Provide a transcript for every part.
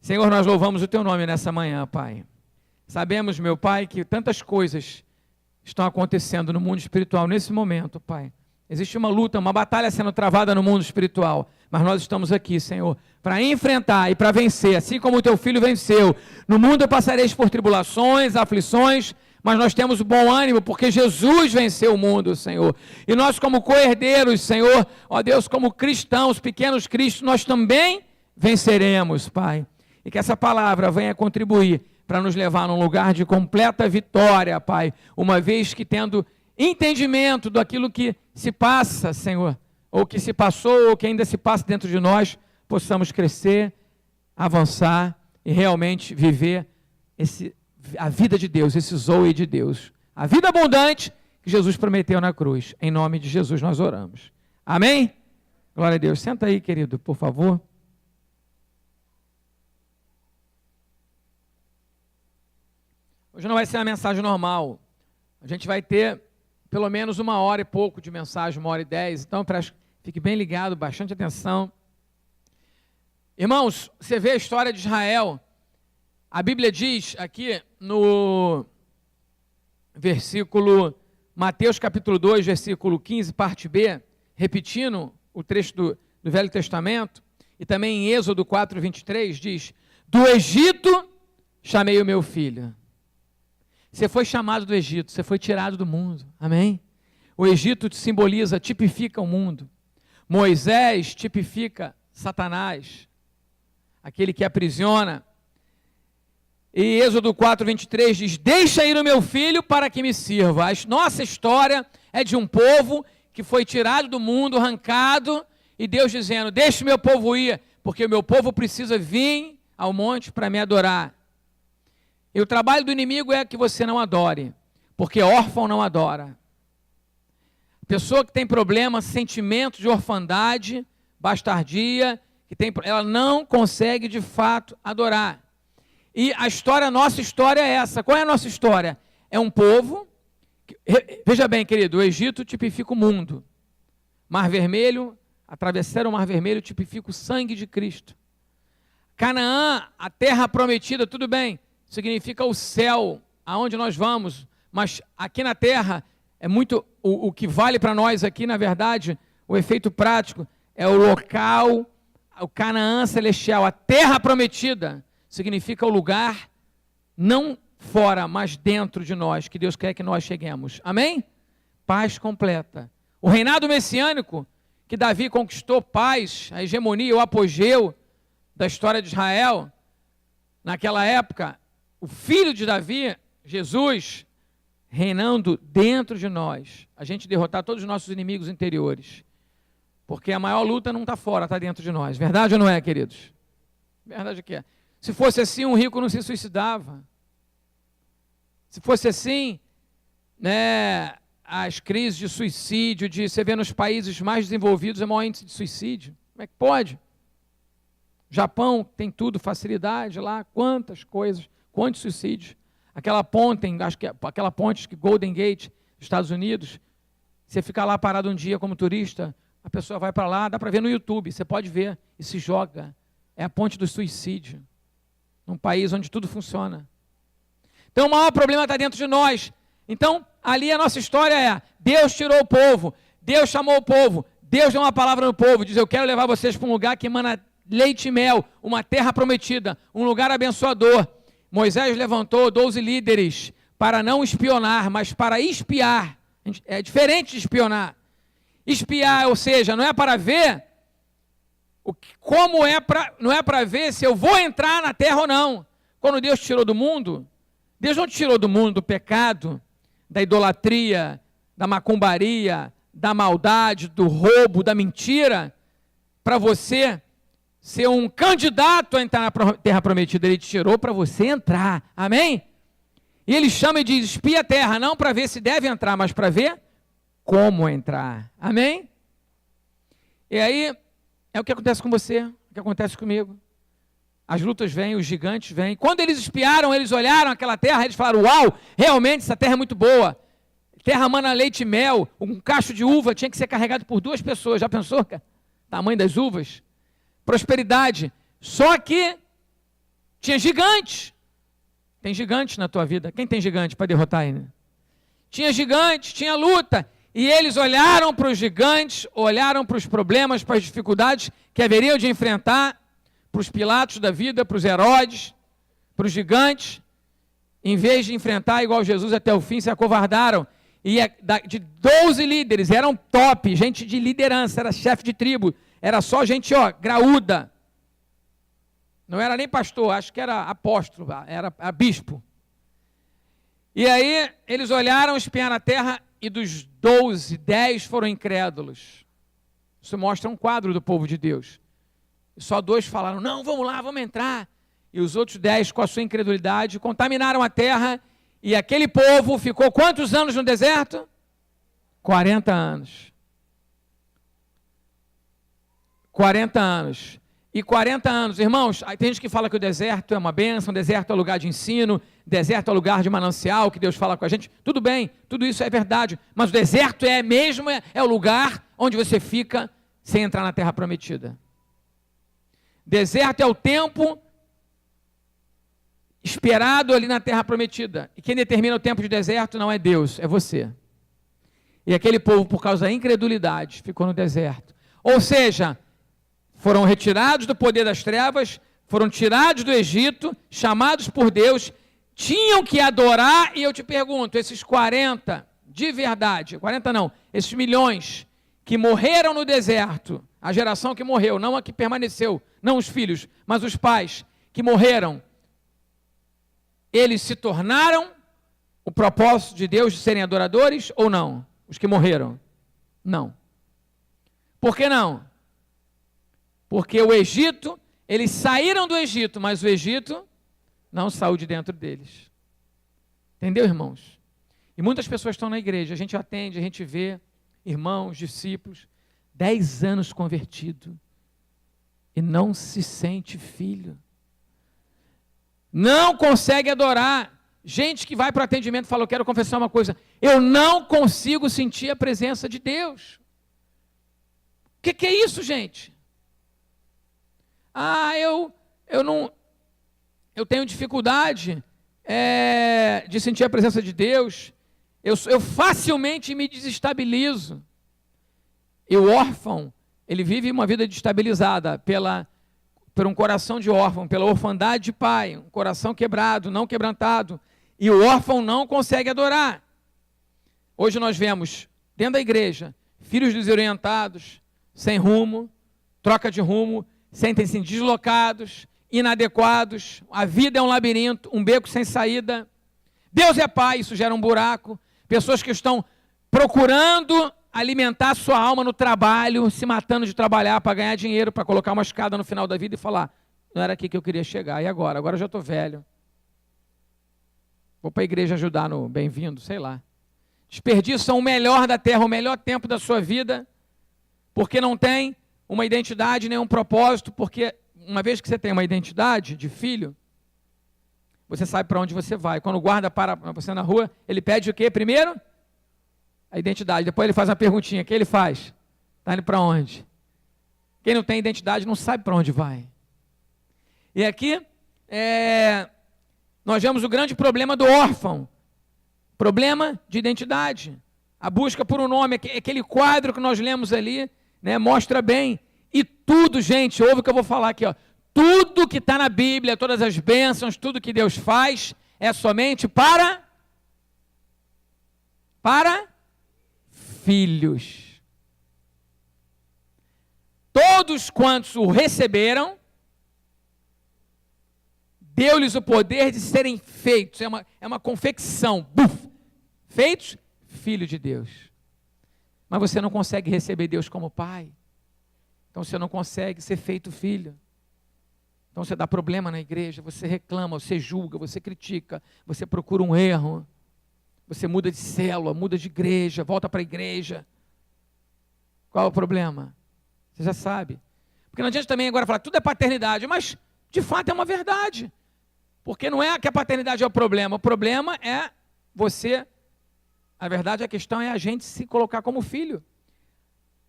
Senhor, nós louvamos o Teu nome nessa manhã, Pai. Sabemos, meu Pai, que tantas coisas estão acontecendo no mundo espiritual nesse momento, Pai. Existe uma luta, uma batalha sendo travada no mundo espiritual, mas nós estamos aqui, Senhor, para enfrentar e para vencer, assim como o Teu Filho venceu. No mundo passareis por tribulações, aflições, mas nós temos bom ânimo, porque Jesus venceu o mundo, Senhor. E nós como co-herdeiros, Senhor, ó Deus, como cristãos, pequenos cristos, nós também venceremos, Pai. E que essa palavra venha contribuir para nos levar num lugar de completa vitória, Pai, uma vez que tendo entendimento daquilo que se passa, Senhor, ou que se passou, ou que ainda se passa dentro de nós, possamos crescer, avançar e realmente viver a vida de Deus, esse zoe de Deus, a vida abundante que Jesus prometeu na cruz. Em nome de Jesus nós oramos. Amém? Glória a Deus. Senta aí, querido, por favor. Hoje não vai ser uma mensagem normal. A gente vai ter pelo menos 1h e pouco de mensagem, 1h10. Então, fique bem ligado, bastante atenção. Irmãos, você vê a história de Israel. A Bíblia diz aqui no versículo, Mateus capítulo 2, versículo 15, parte B, repetindo o trecho do Velho Testamento, e também em Êxodo 4, 23, diz: do Egito chamei o meu filho. Você foi chamado do Egito, você foi tirado do mundo, amém? O Egito simboliza, tipifica o mundo. Moisés tipifica Satanás, aquele que aprisiona. E Êxodo 4, 23 diz: deixa ir o meu filho para que me sirva. A nossa história é de um povo que foi tirado do mundo, arrancado, e Deus dizendo: deixa o meu povo ir, porque o meu povo precisa vir ao monte para me adorar. E o trabalho do inimigo é que você não adore, porque órfão não adora. Pessoa que tem problema, sentimento de orfandade, bastardia, ela não consegue de fato adorar. E a nossa história é essa. Qual é a nossa história? É um povo, veja bem, querido, o Egito tipifica o mundo. Mar Vermelho, atravessar o Mar Vermelho tipifica o sangue de Cristo. Canaã, a terra prometida, tudo bem, significa o céu, aonde nós vamos, mas aqui na terra é muito, o que vale para nós aqui, na verdade, o efeito prático, é o local, o Canaã celestial, a terra prometida, significa o lugar, não fora, mas dentro de nós, que Deus quer que nós cheguemos, amém? Paz completa. O reinado messiânico, que Davi conquistou, paz, a hegemonia, o apogeu da história de Israel, naquela época, o filho de Davi, Jesus, reinando dentro de nós, a gente derrotar todos os nossos inimigos interiores, porque a maior luta não está fora, está dentro de nós, verdade ou não é, queridos? Verdade que é. Se fosse assim, um rico não se suicidava. Se fosse assim, né, as crises de suicídio, você vê nos países mais desenvolvidos, é o maior índice de suicídio. Como é que pode? Japão tem tudo, facilidade lá, quantas coisas, quantos suicídios. Aquela ponte, aquela ponte, Golden Gate, dos Estados Unidos, você fica lá parado um dia como turista, a pessoa vai para lá, dá para ver no YouTube, você pode ver e se joga. É a ponte do suicídio, num país onde tudo funciona. Então o maior problema está dentro de nós. Então, ali a nossa história é, Deus tirou o povo, Deus chamou o povo, Deus deu uma palavra no povo, diz: eu quero levar vocês para um lugar que emana leite e mel, uma terra prometida, um lugar abençoador. Moisés levantou 12 líderes para não espionar, mas para espiar. É diferente de espionar. Espiar, ou seja, não é para ver não é para ver se eu vou entrar na terra ou não. Quando Deus te tirou do mundo, Deus não te tirou do mundo do pecado, da idolatria, da macumbaria, da maldade, do roubo, da mentira, para você ser um candidato a entrar na terra prometida. Ele te tirou para você entrar, amém? E ele chama e diz: espia a terra, não para ver se deve entrar, mas para ver como entrar, amém? E aí, é o que acontece com você, o que acontece comigo. As lutas vêm, os gigantes vêm. Quando eles espiaram, eles olharam aquela terra, eles falaram: uau, realmente essa terra é muito boa. Terra mana leite e mel, um cacho de uva tinha que ser carregado por 2 pessoas, já pensou, cara? Tamanho das uvas. Prosperidade. Só que Tinha gigantes. Tem gigantes na tua vida. Quem tem gigante para derrotar ele? Tinha gigantes, tinha luta. E eles olharam para os gigantes, olharam para os problemas, para as dificuldades que haveriam de enfrentar, para os Pilatos da vida, para os Herodes, para os gigantes. Em vez de enfrentar igual Jesus até o fim, se acovardaram. E de 12 líderes, eram top, gente de liderança, era chefe de tribo. Era só gente, graúda. Não era nem pastor, acho que era apóstolo, era bispo. E aí, eles olharam, espiaram a terra, e dos 12, 10 foram incrédulos. Isso mostra um quadro do povo de Deus. E só 2 falaram, não, vamos lá, vamos entrar. E os outros 10, com a sua incredulidade, contaminaram a terra, e aquele povo ficou quantos anos no deserto? 40 anos. 40 anos. E 40 anos, irmãos, tem gente que fala que o deserto é uma bênção, o deserto é lugar de ensino, deserto é lugar de manancial, que Deus fala com a gente. Tudo bem, tudo isso é verdade, mas o deserto é o lugar onde você fica sem entrar na terra prometida. Deserto é o tempo esperado ali na terra prometida. E quem determina o tempo de deserto não é Deus, é você. E aquele povo, por causa da incredulidade, ficou no deserto. Ou seja, foram retirados do poder das trevas, foram tirados do Egito, chamados por Deus, tinham que adorar, e eu te pergunto, esses 40, de verdade, 40 não, esses milhões que morreram no deserto, a geração que morreu, não a que permaneceu, não os filhos, mas os pais que morreram, eles se tornaram o propósito de Deus de serem adoradores ou não? Os que morreram? Não. Por que não? Porque o Egito, eles saíram do Egito, mas o Egito não saiu de dentro deles. Entendeu, irmãos? E muitas pessoas estão na igreja, a gente atende, a gente vê irmãos, discípulos, 10 anos convertido e não se sente filho. Não consegue adorar. Gente que vai para o atendimento e fala, eu quero confessar uma coisa, eu não consigo sentir a presença de Deus. O que é isso, gente? Eu tenho dificuldade de sentir a presença de Deus, eu facilmente me desestabilizo. E o órfão, ele vive uma vida destabilizada por um coração de órfão, pela orfandade de pai, um coração quebrado, não quebrantado, e o órfão não consegue adorar. Hoje nós vemos, dentro da igreja, filhos desorientados, sem rumo, troca de rumo, sentem-se deslocados, inadequados, a vida é um labirinto, um beco sem saída. Deus é pai, isso gera um buraco. Pessoas que estão procurando alimentar sua alma no trabalho, se matando de trabalhar para ganhar dinheiro, para colocar uma escada no final da vida e falar, não era aqui que eu queria chegar, e agora? Agora eu já estou velho. Vou para a igreja ajudar no bem-vindo, sei lá. Desperdiçam o melhor da terra, o melhor tempo da sua vida, porque não tem uma identidade, nem um propósito, porque uma vez que você tem uma identidade de filho, você sabe para onde você vai. Quando o guarda para você na rua, ele pede o quê? Primeiro, a identidade. Depois ele faz uma perguntinha. O que ele faz? Está indo para onde? Quem não tem identidade não sabe para onde vai. E aqui, nós vemos o grande problema do órfão. Problema de identidade. A busca por um nome, aquele quadro que nós lemos ali, né, mostra bem. E tudo, gente, ouve o que eu vou falar aqui, ó. Tudo que está na Bíblia, todas as bênçãos, tudo que Deus faz, é somente para filhos. Todos quantos o receberam, deu-lhes o poder de serem feitos, é uma confecção, feitos, filho de Deus. Mas você não consegue receber Deus como pai, então você não consegue ser feito filho. Então você dá problema na igreja, você reclama, você julga, você critica, você procura um erro, você muda de célula, muda de igreja, volta para a igreja. Qual é o problema? Você já sabe. Porque não adianta também agora falar, tudo é paternidade, mas de fato é uma verdade. Porque não é que a paternidade é o problema é você, a verdade, a questão é a gente se colocar como filho.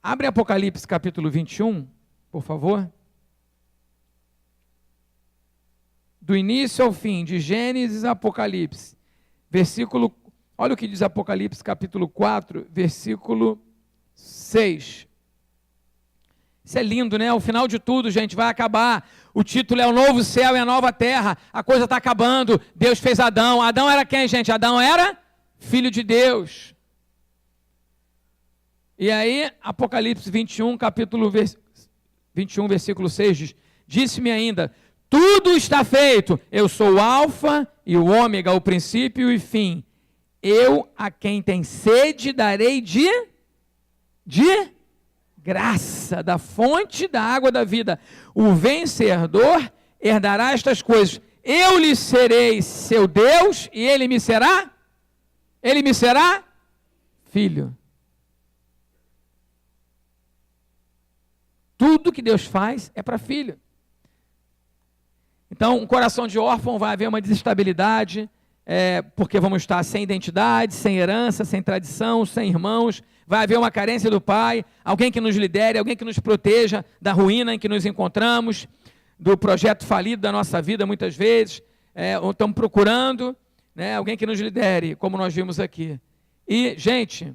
Abre Apocalipse capítulo 21, por favor. do início ao fim, de Gênesis a Apocalipse, olha o que diz Apocalipse capítulo 4, versículo 6. Isso é lindo, né? O final de tudo, gente, vai acabar. O título é o novo céu e a nova terra. A coisa está acabando. Deus fez Adão. Adão era quem, gente? Adão era filho de Deus. E aí, Apocalipse 21, capítulo 21, versículo 6 diz: disse-me ainda, tudo está feito. Eu sou o alfa e o ômega, o princípio e o fim. Eu, a quem tem sede, darei de graça, da fonte da água da vida. O vencedor herdará estas coisas. Eu lhe serei seu Deus e ele me será filho. Tudo que Deus faz é para filho. Então, um coração de órfão vai haver uma desestabilidade, porque vamos estar sem identidade, sem herança, sem tradição, sem irmãos. Vai haver uma carência do pai, alguém que nos lidere, alguém que nos proteja da ruína em que nos encontramos, do projeto falido da nossa vida muitas vezes, estamos procurando, né, alguém que nos lidere, como nós vimos aqui. E, gente,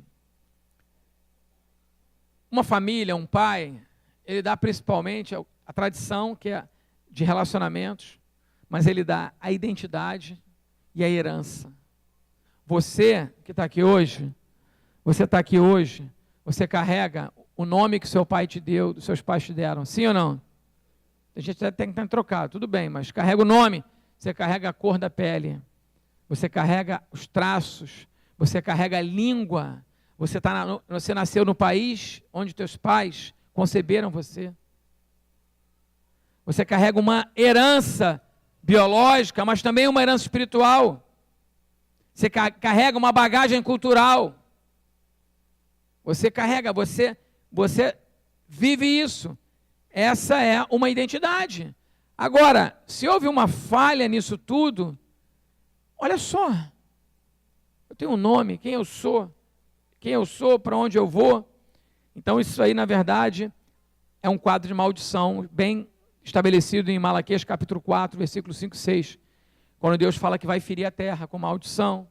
uma família, um pai, ele dá principalmente a tradição, que é de relacionamentos, mas ele dá a identidade e a herança. Você que está aqui hoje, você carrega o nome que seu pai te deu, dos seus pais te deram, sim ou não? A gente tem que trocar, tudo bem, mas carrega o nome, você carrega a cor da pele, você carrega os traços, você carrega a língua, você nasceu no país onde teus pais conceberam você. Você carrega uma herança biológica, mas também uma herança espiritual. Você carrega uma bagagem cultural. Você carrega, você vive isso. Essa é uma identidade. Agora, se houve uma falha nisso tudo, olha só, eu tenho um nome, quem eu sou, para onde eu vou. Então isso aí, na verdade, é um quadro de maldição bem estabelecido em Malaquias capítulo 4, versículos 5 e 6, quando Deus fala que vai ferir a terra com maldição.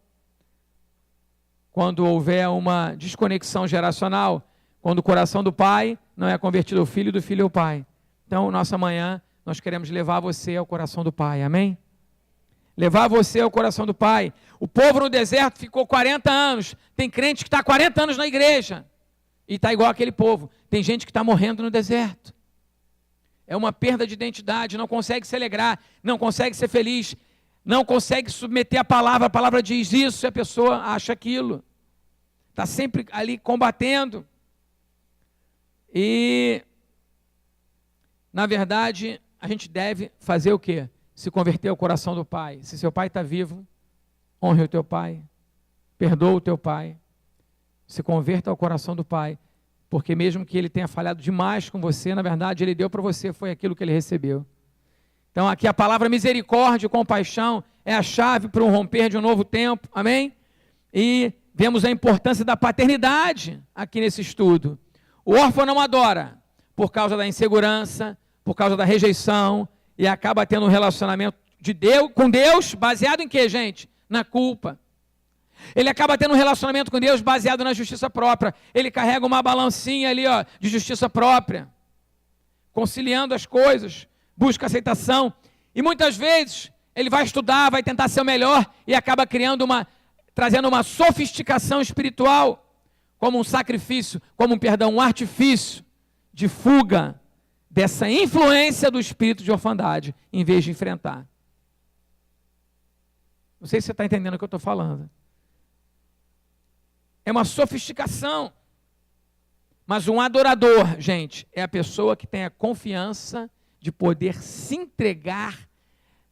Quando houver uma desconexão geracional, quando o coração do pai não é convertido ao filho, do filho ao pai. Então, nossa manhã, nós queremos levar você ao coração do pai, amém? Levar você ao coração do pai. O povo no deserto ficou 40 anos, tem crente que está 40 anos na igreja, e está igual aquele povo. Tem gente que está morrendo no deserto. É uma perda de identidade, não consegue se alegrar, não consegue ser feliz, não consegue submeter a palavra diz isso e a pessoa acha aquilo. Está sempre ali combatendo. E, na verdade, a gente deve fazer o quê? Se converter ao coração do pai. Se seu pai está vivo, honre o teu pai, perdoa o teu pai, se converta ao coração do pai, porque mesmo que ele tenha falhado demais com você, na verdade, ele deu para você, foi aquilo que ele recebeu. Então, aqui a palavra misericórdia e compaixão é a chave para um romper de um novo tempo, amém? E vemos a importância da paternidade aqui nesse estudo. O órfão não adora por causa da insegurança, por causa da rejeição, e acaba tendo um relacionamento com Deus baseado em quê, gente? Na culpa. Ele acaba tendo um relacionamento com Deus baseado na justiça própria. Ele carrega uma balancinha ali, de justiça própria, conciliando as coisas, busca aceitação. E muitas vezes ele vai estudar, vai tentar ser o melhor e acaba trazendo uma sofisticação espiritual, como um sacrifício, um artifício de fuga dessa influência do espírito de orfandade, em vez de enfrentar. Não sei se você está entendendo o que eu estou falando. É uma sofisticação. Mas um adorador, gente, é a pessoa que tem a confiança de poder se entregar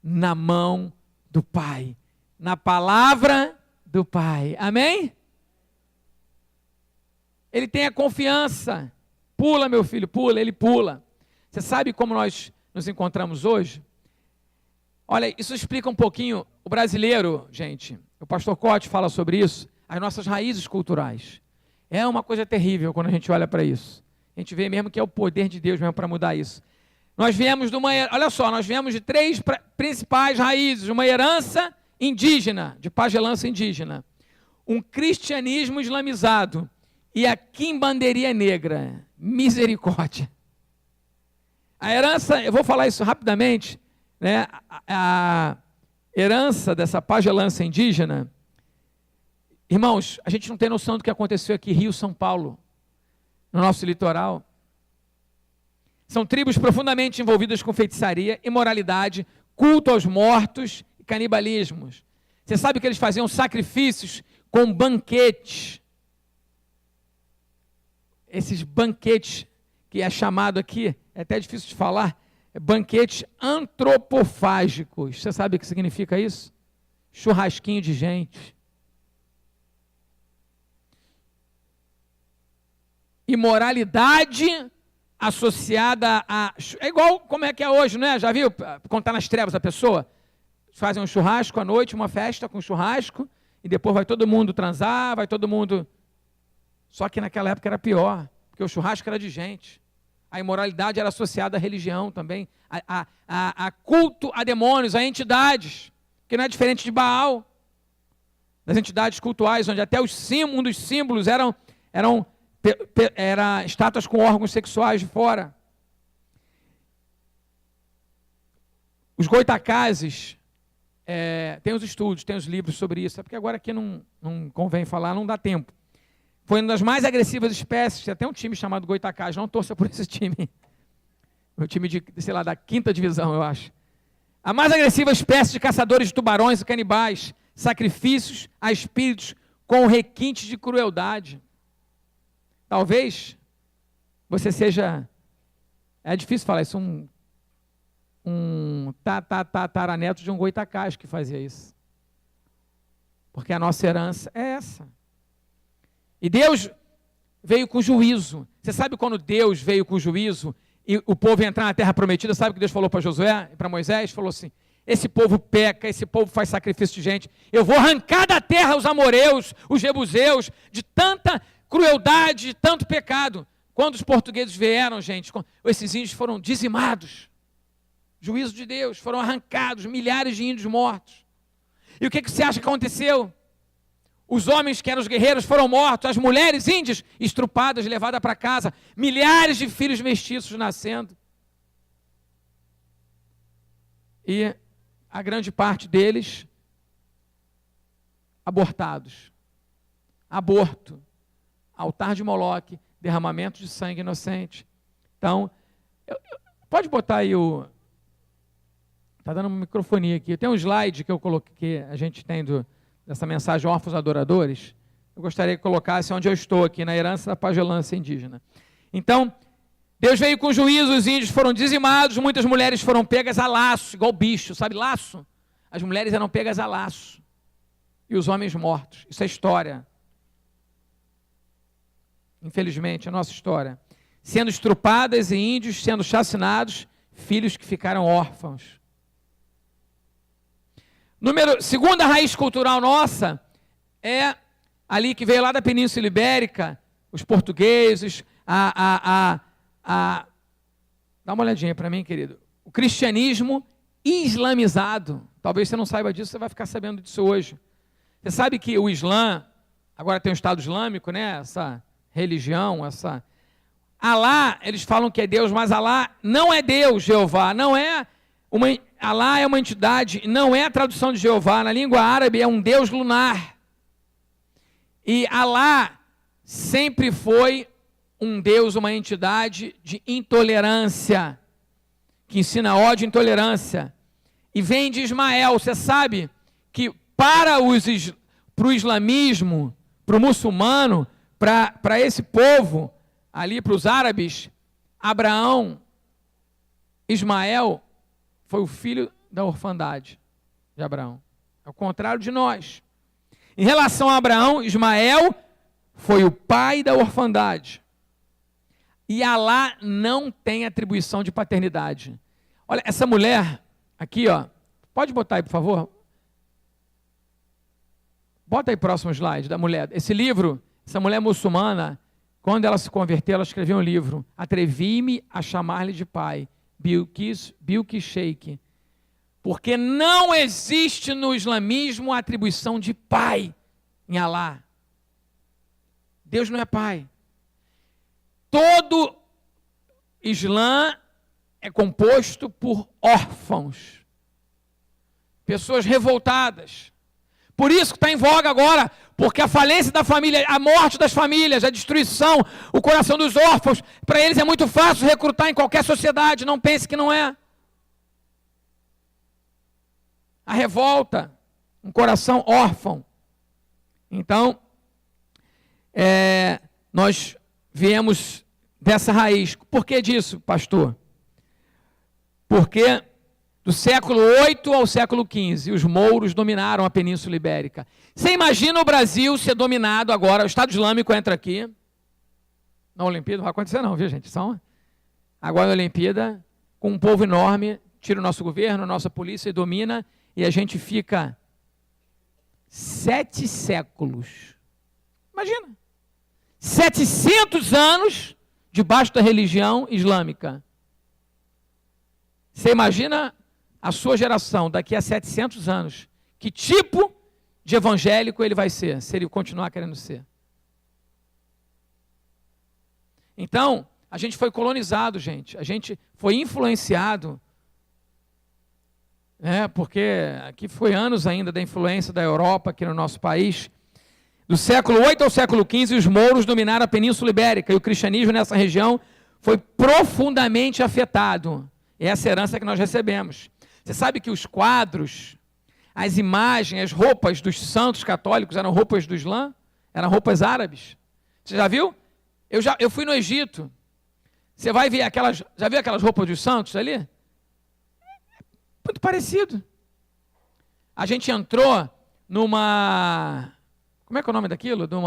na mão do Pai, na palavra do Pai. Amém? Ele tem a confiança. Pula, meu filho, pula, ele pula. Você sabe como nós nos encontramos hoje? Olha, isso explica um pouquinho o brasileiro, gente. O pastor Cote fala sobre isso, as nossas raízes culturais. É uma coisa terrível quando a gente olha para isso. A gente vê mesmo que é o poder de Deus mesmo para mudar isso. Nós viemos de olha só, nós viemos de três principais raízes: uma herança indígena, de pagelança indígena, um cristianismo islamizado e a quimbanderia negra. Misericórdia. A herança, eu vou falar isso rapidamente, né? A herança dessa pagelança indígena, irmãos, a gente não tem noção do que aconteceu aqui, Rio, São Paulo, no nosso litoral. São tribos profundamente envolvidas com feitiçaria, imoralidade, culto aos mortos e canibalismos. Você sabe que eles faziam sacrifícios com banquetes. Esses banquetes, que é chamado aqui, é até difícil de falar, banquetes antropofágicos. Você sabe o que significa isso? Churrasquinho de gente. Imoralidade associada a... É igual como é que é hoje, né? Já viu? Quando está nas trevas a pessoa? Fazem um churrasco à noite, uma festa com churrasco, e depois vai todo mundo transar, vai todo mundo... Só que naquela época era pior, porque o churrasco era de gente. A imoralidade era associada à religião também, a culto a demônios, a entidades, que não é diferente de Baal, das entidades cultuais, onde até um dos símbolos eram estátuas com órgãos sexuais de fora. Os goitacazes, tem os estudos, tem os livros sobre isso, é porque agora aqui não convém falar, não dá tempo. Foi uma das mais agressivas espécies, tem até um time chamado goitacaz, não torça por esse time. O time da 5ª divisão, eu acho. A mais agressiva espécie de caçadores de tubarões e canibais, sacrifícios a espíritos com requintes de crueldade. Talvez você seja, é difícil falar isso, um tataraneto de um goitacás que fazia isso. Porque a nossa herança é essa. E Deus veio com juízo. Você sabe quando Deus veio com juízo e o povo ia entrar na terra prometida, sabe o que Deus falou para Josué e para Moisés? Falou assim: esse povo peca, esse povo faz sacrifício de gente, eu vou arrancar da terra os amoreus, os jebuseus, de tanta crueldade, de tanto pecado. Quando os portugueses vieram, gente, esses índios foram dizimados. Juízo de Deus, foram arrancados, milhares de índios mortos. E o que você acha que aconteceu? Os homens que eram os guerreiros foram mortos, as mulheres índias estrupadas, levadas para casa, milhares de filhos mestiços nascendo. E a grande parte deles abortados. Aborto, altar de Moloque, derramamento de sangue inocente. Então, pode botar aí está dando uma microfonia aqui. Tem um slide que eu coloquei, que a gente tem dessa mensagem Órfãos Adoradores. Eu gostaria que colocasse onde eu estou aqui, na herança da pagelança indígena. Então, Deus veio com juízo, os índios foram dizimados, muitas mulheres foram pegas a laço, igual bicho, sabe, laço? As mulheres eram pegas a laço. E os homens mortos. Isso é história. Infelizmente, é a nossa história. Sendo estrupadas e índios sendo chacinados, filhos que ficaram órfãos. Segunda raiz cultural nossa é ali que veio lá da Península Ibérica, os portugueses, dá uma olhadinha para mim, querido. O cristianismo islamizado. Talvez você não saiba disso, você vai ficar sabendo disso hoje. Você sabe que o Islã, agora tem o Estado Islâmico, né? Essa religião, Alá, eles falam que é Deus, mas Alá não é Deus, Jeová, não é Alá é uma entidade, não é a tradução de Jeová, na língua árabe é um Deus lunar. E Alá sempre foi um Deus, uma entidade de intolerância, que ensina ódio e intolerância. E vem de Ismael. Você sabe que para o islamismo, para o muçulmano, para esse povo, ali para os árabes, Abraão, Ismael, foi o filho da orfandade de Abraão. Ao contrário de nós. Em relação a Abraão, Ismael foi o pai da orfandade. E Alá não tem atribuição de paternidade. Olha, essa mulher aqui, ó, pode botar aí, por favor? Bota aí próximo slide da mulher. Esse livro, essa mulher muçulmana, quando ela se converteu, ela escreveu um livro, Atrevi-me a chamar-lhe de pai, Bilqis Sheikh. Porque não existe no islamismo a atribuição de pai em Alá. Deus não é pai. Todo Islã é composto por órfãos, pessoas revoltadas. Por isso que está em voga agora, porque a falência da família, a morte das famílias, a destruição, o coração dos órfãos, para eles é muito fácil recrutar em qualquer sociedade, não pense que não é. A revolta, um coração órfão. Então, nós viemos dessa raiz. Por que disso, pastor? Porque do século VIII ao século XV, os mouros dominaram a Península Ibérica. Você imagina o Brasil ser dominado agora, o Estado Islâmico entra aqui, na Olimpíada, não vai acontecer não, viu gente? Agora na Olimpíada, com um povo enorme, tira o nosso governo, a nossa polícia e domina, e a gente fica 7 séculos. Imagina. 700 anos debaixo da religião islâmica. Você imagina a sua geração daqui a 700 anos, que tipo de evangélico ele vai ser, se ele continuar querendo ser. Então, a gente foi colonizado, gente, a gente foi influenciado, porque aqui foi anos ainda da influência da Europa aqui no nosso país. Do século VIII ao século XV, os mouros dominaram a Península Ibérica, e o cristianismo nessa região foi profundamente afetado. Essa herança que nós recebemos. Você sabe que os quadros, as imagens, as roupas dos santos católicos eram roupas do Islã? Eram roupas árabes. Você já viu? Eu fui no Egito. Você vai ver aquelas... Já viu aquelas roupas dos santos ali? Muito parecido. A gente entrou numa... Como é que é o nome daquilo? Deu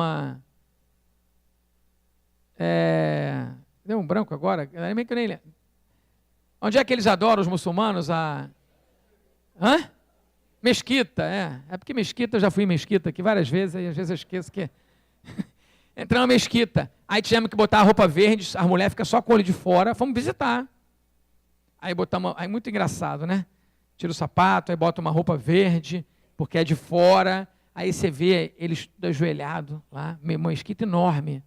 um branco agora. Nem que eu nem lembro. Onde é que eles adoram, os muçulmanos? Mesquita, É porque mesquita, eu já fui em mesquita aqui várias vezes, e às vezes eu esqueço que... Entramos na mesquita, aí tivemos que botar a roupa verde, a mulher fica só com o olho de fora, fomos visitar. Aí botamos, aí muito engraçado, né? Tira o sapato, aí bota uma roupa verde, porque é de fora, aí você vê eles ajoelhados lá, uma mesquita enorme.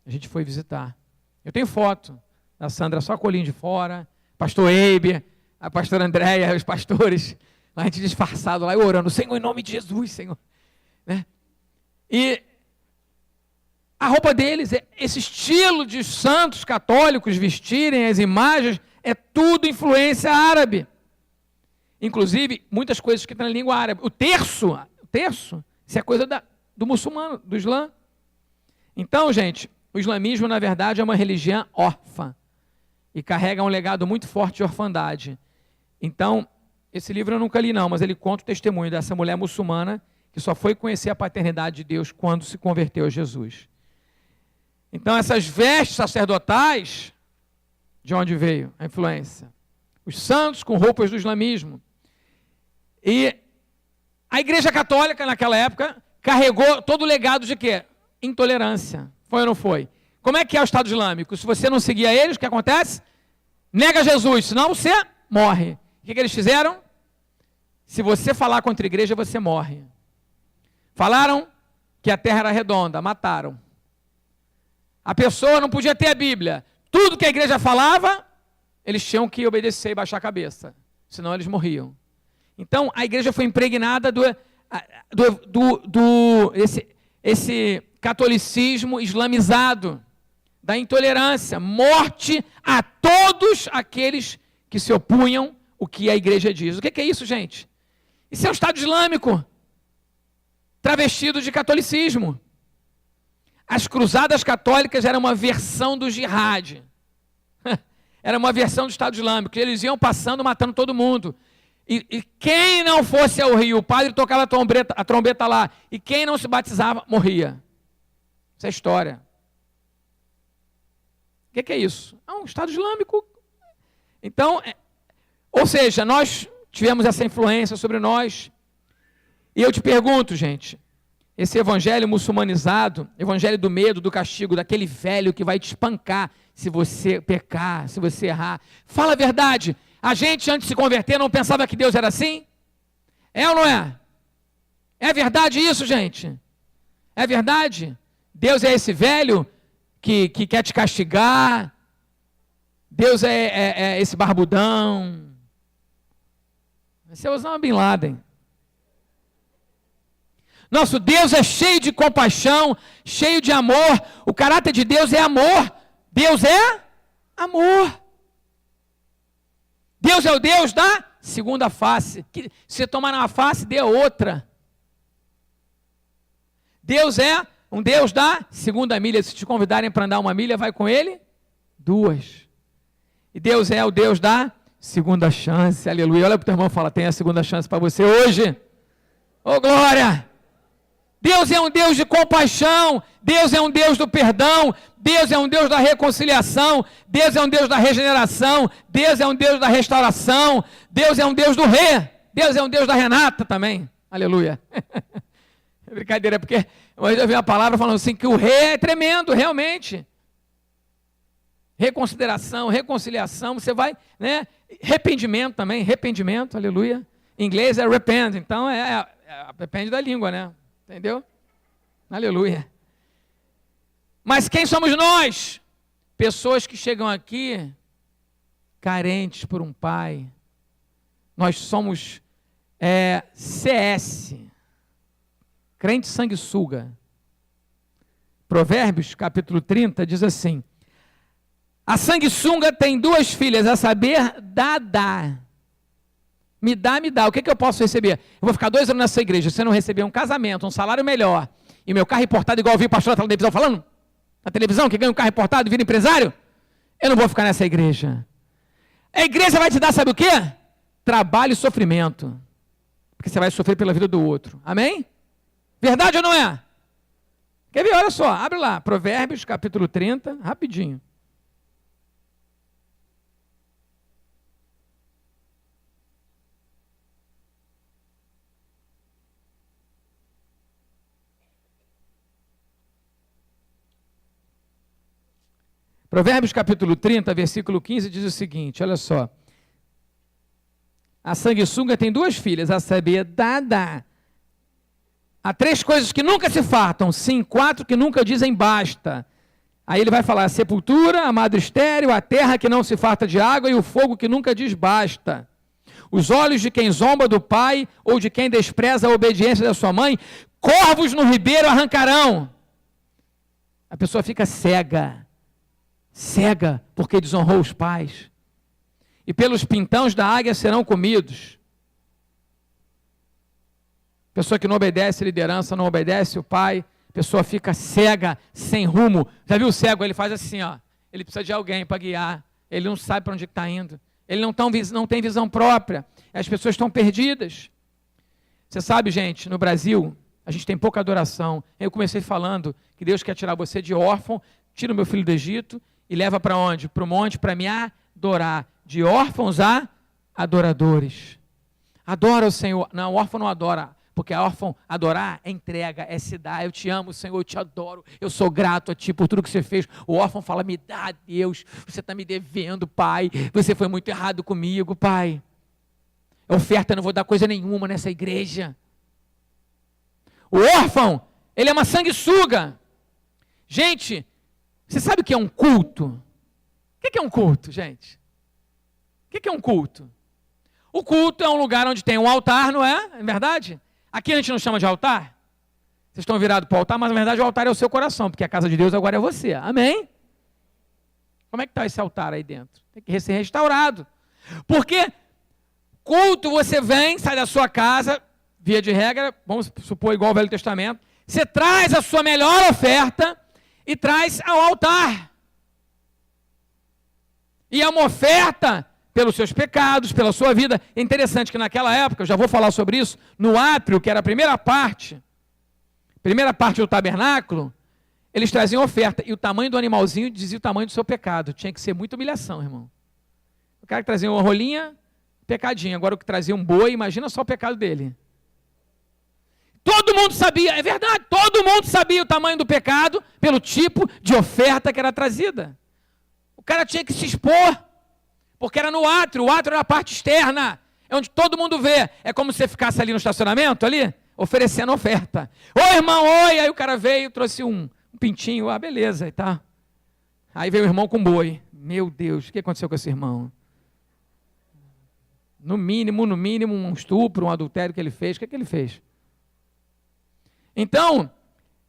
A gente foi visitar. Eu tenho foto da Sandra só com o olhinho de fora, pastor Eibe, a pastora Andréia, os pastores, a gente disfarçado lá, orando, Senhor, em nome de Jesus, Senhor. Né? E a roupa deles, esse estilo de santos católicos vestirem, as imagens, é tudo influência árabe. Inclusive, muitas coisas que estão na língua árabe. O terço, isso é coisa do muçulmano, do Islã. Então, gente, o islamismo, na verdade, é uma religião órfã e carrega um legado muito forte de orfandade. Então, esse livro eu nunca li não, mas ele conta o testemunho dessa mulher muçulmana que só foi conhecer a paternidade de Deus quando se converteu a Jesus. Então, essas vestes sacerdotais, de onde veio a influência? Os santos com roupas do islamismo. E a Igreja Católica, naquela época, carregou todo o legado de quê? Intolerância. Foi ou não foi? Como é que é o Estado Islâmico? Se você não seguia eles, o que acontece? Nega Jesus, senão você morre. O que eles fizeram? Se você falar contra a igreja, você morre. Falaram que a terra era redonda, mataram. A pessoa não podia ter a Bíblia. Tudo que a igreja falava, eles tinham que obedecer e baixar a cabeça. Senão eles morriam. Então, a igreja foi impregnada esse catolicismo islamizado, da intolerância, morte a todos aqueles que se opunham ao que a igreja diz. O que é isso, gente? Isso é um Estado Islâmico travestido de catolicismo. As cruzadas católicas eram uma versão do jihad. Era uma versão do Estado Islâmico. Eles iam passando, matando todo mundo. E quem não fosse ao rio, o padre tocava a trombeta lá, e quem não se batizava, morria. Isso é história. O que é isso? É um Estado Islâmico. Então, ou seja, nós tivemos essa influência sobre nós. E eu te pergunto, gente, esse evangelho muçulmanizado, evangelho do medo, do castigo, daquele velho que vai te espancar se você pecar, se você errar. Fala a verdade. A gente, antes de se converter, não pensava que Deus era assim? É ou não é? É verdade isso, gente? É verdade? Deus é esse velho que quer te castigar? Deus é esse barbudão? Esse é Osama Bin Laden. Nosso Deus é cheio de compaixão, cheio de amor. O caráter de Deus é amor. Deus é amor. Deus é o Deus da segunda face. Se você tomar uma face, dê outra. Deus é um Deus da segunda milha. Se te convidarem para andar uma milha, vai com ele? 2. E Deus é o Deus da segunda chance. Aleluia. Olha para o teu irmão e fala, tem a segunda chance para você hoje. Ô glória! Deus é um Deus de compaixão. Deus é um Deus do perdão. Deus é um Deus da reconciliação. Deus é um Deus da regeneração. Deus é um Deus da restauração. Deus é um Deus do Rê. Deus é um Deus da Renata também. Aleluia. Brincadeira, porque hoje eu vi uma palavra falando assim, que o Rê é tremendo, realmente. Reconsideração, reconciliação, você vai, né? Arrependimento também, arrependimento, aleluia. Em inglês é repent, então depende da língua, né? Entendeu? Aleluia. Mas quem somos nós? Pessoas que chegam aqui carentes por um pai. Nós somos CS, crente sanguessuga. Provérbios, capítulo 30, diz assim: a sanguessuga tem 2 filhas, a saber, dá. Me dá. O que eu posso receber? Eu vou ficar 2 anos nessa igreja, se eu não receber um casamento, um salário melhor, e meu carro importado, igual eu vi o pastor na televisão falando, na televisão, que ganha um carro importado e vira empresário, eu não vou ficar nessa igreja. A igreja vai te dar, sabe o quê? Trabalho e sofrimento. Porque você vai sofrer pela vida do outro. Amém? Verdade ou não é? Quer ver? Olha só, abre lá, Provérbios, capítulo 30, rapidinho. Provérbios capítulo 30, versículo 15, diz o seguinte, olha só. A sanguessuga tem 2 filhas, a saber, dá. Há 3 coisas que nunca se fartam, sim, 4 que nunca dizem basta. Aí ele vai falar a sepultura, a madre estéril, a terra que não se farta de água e o fogo que nunca diz basta. Os olhos de quem zomba do pai ou de quem despreza a obediência da sua mãe, corvos no ribeiro arrancarão. A pessoa fica cega porque desonrou os pais. E pelos pintões da águia serão comidos. Pessoa que não obedece a liderança, não obedece o pai, pessoa fica cega, sem rumo. Já viu o cego? Ele faz assim, ó. Ele precisa de alguém para guiar. Ele não sabe para onde está indo. Ele não tem visão própria. As pessoas estão perdidas. Você sabe, gente, no Brasil, a gente tem pouca adoração. Eu comecei falando que Deus quer tirar você de órfão, tira o meu filho do Egito e leva para onde? Para o monte para me adorar. De órfãos a adoradores. Adora o Senhor. Não, o órfão não adora. Porque a órfão adorar é entrega, é se dar. Eu te amo, Senhor, eu te adoro. Eu sou grato a Ti por tudo que você fez. O órfão fala, me dá, Deus. Você está me devendo, Pai. Você foi muito errado comigo, Pai. Oferta, eu não vou dar coisa nenhuma nessa igreja. O órfão, ele é uma sanguessuga. Gente, você sabe o que é um culto? O que é um culto, gente? O que é um culto? O culto é um lugar onde tem um altar, não é? É verdade? Aqui a gente não chama de altar. Vocês estão virados para o altar, mas na verdade o altar é o seu coração, porque a casa de Deus agora é você. Amém? Como é que está esse altar aí dentro? Tem que ser restaurado. Porque culto você vem, sai da sua casa, via de regra, vamos supor igual ao Velho Testamento, você traz a sua melhor oferta e traz ao altar. E é uma oferta pelos seus pecados, pela sua vida. É interessante que naquela época, eu já vou falar sobre isso, no átrio, que era a primeira parte do tabernáculo, eles traziam oferta, e o tamanho do animalzinho dizia o tamanho do seu pecado. Tinha que ser muita humilhação, irmão. O cara que trazia uma rolinha, pecadinho. Agora o que trazia um boi, imagina só o pecado dele. Todo mundo sabia, é verdade, todo mundo sabia o tamanho do pecado pelo tipo de oferta que era trazida. O cara tinha que se expor, porque era no átrio. O átrio era a parte externa, é onde todo mundo vê. É como se você ficasse ali no estacionamento, ali, oferecendo oferta. Oi, irmão, oi! Aí o cara veio, trouxe um pintinho, beleza, e tá. Aí veio o irmão com boi. Meu Deus, o que aconteceu com esse irmão? No mínimo, um estupro, um adultério que ele fez. O que ele fez? Então,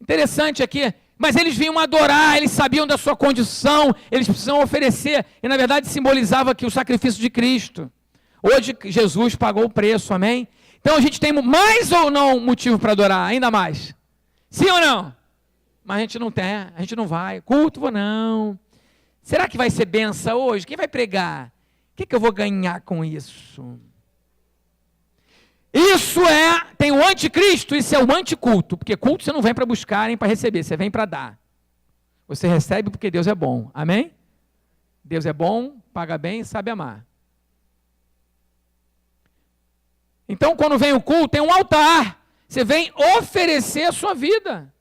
interessante aqui, mas eles vinham adorar, eles sabiam da sua condição, eles precisam oferecer, e na verdade simbolizava aqui o sacrifício de Cristo. Hoje Jesus pagou o preço, amém? Então a gente tem mais ou não motivo para adorar, ainda mais? Sim ou não? Mas a gente não tem, a gente não vai, culto vou não. Será que vai ser benção hoje? Quem vai pregar? O que eu vou ganhar com isso? Isso tem o anticristo, isso é o anticulto, porque culto você não vem para buscar nem para receber, você vem para dar. Você recebe porque Deus é bom, amém? Deus é bom, paga bem, sabe amar. Então quando vem o culto, tem um altar, você vem oferecer a sua vida.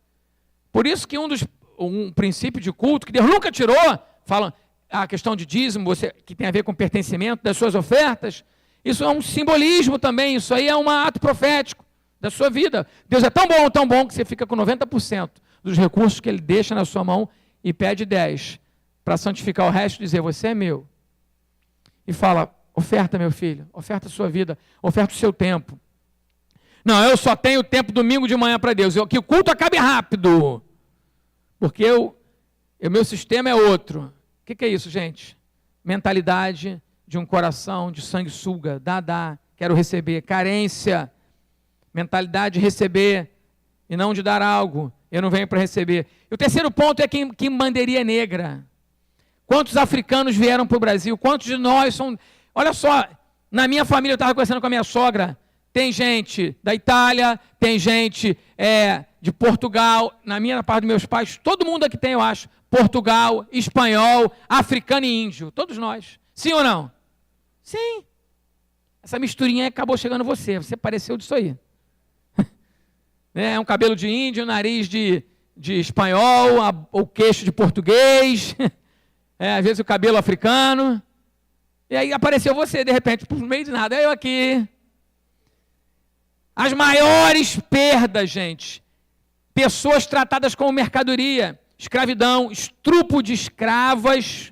Por isso que um princípio de culto que Deus nunca tirou, fala a questão de dízimo, que tem a ver com pertencimento das suas ofertas, isso é um simbolismo também, isso aí é um ato profético da sua vida. Deus é tão bom, que você fica com 90% dos recursos que Ele deixa na sua mão e pede 10%, para santificar o resto e dizer, você é meu. E fala, oferta meu filho, oferta a sua vida, oferta o seu tempo. Não, eu só tenho tempo domingo de manhã para Deus, que o culto acabe rápido, porque o meu sistema é outro. O que é isso, gente? Mentalidade de um coração de sanguessuga, dá, quero receber, carência, mentalidade de receber e não de dar algo, eu não venho para receber. E o terceiro ponto é quimbanderia negra. Quantos africanos vieram para o Brasil? Quantos de nós são... Olha só, na minha família, eu estava conversando com a minha sogra, tem gente da Itália, tem gente de Portugal, na minha parte dos meus pais, todo mundo aqui tem, eu acho, Portugal, espanhol, africano e índio, todos nós. Sim ou não? Sim. Essa misturinha acabou chegando você pareceu disso aí. Um cabelo de índio, nariz de espanhol, o queixo de português, às vezes o cabelo africano, e aí apareceu você, de repente, por meio de nada, eu aqui. As maiores perdas, gente, pessoas tratadas como mercadoria, escravidão, estupro de escravas,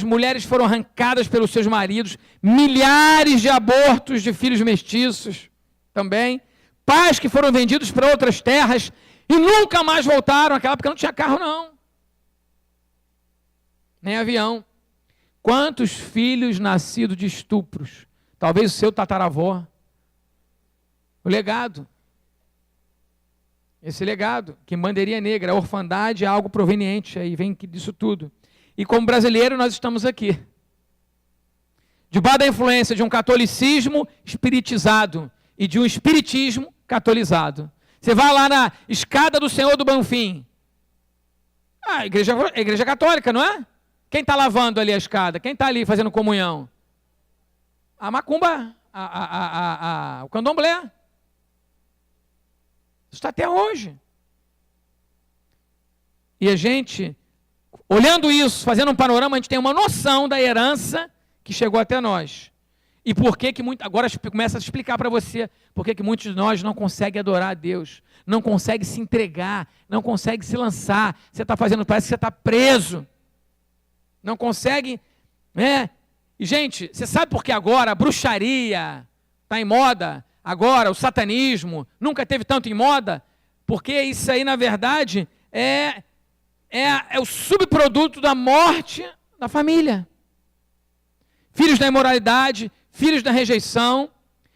mulheres foram arrancadas pelos seus maridos, milhares de abortos de filhos mestiços também, pais que foram vendidos para outras terras e nunca mais voltaram, naquela época não tinha carro não, nem avião. Quantos filhos nascidos de estupros? Talvez o seu tataravó. O legado. Esse legado, quimbanderia negra, a orfandade é algo proveniente, aí vem disso tudo. E como brasileiro nós estamos aqui. Debaixo da influência de um catolicismo espiritizado e de um espiritismo catolizado. Você vai lá na escada do Senhor do Bonfim. A igreja católica, não é? Quem está lavando ali a escada? Quem está ali fazendo comunhão? A macumba, o candomblé. Isso está até hoje. E a gente, olhando isso, fazendo um panorama, a gente tem uma noção da herança que chegou até nós. E por que agora começa a explicar para você, por que muitos de nós não conseguem adorar a Deus, não conseguem se entregar, não conseguem se lançar. Você está fazendo, parece que você está preso. Não consegue, né? E, gente, você sabe por que agora a bruxaria está em moda? Agora, o satanismo nunca teve tanto em moda? Porque isso aí, na verdade, é o subproduto da morte da família. Filhos da imoralidade, filhos da rejeição.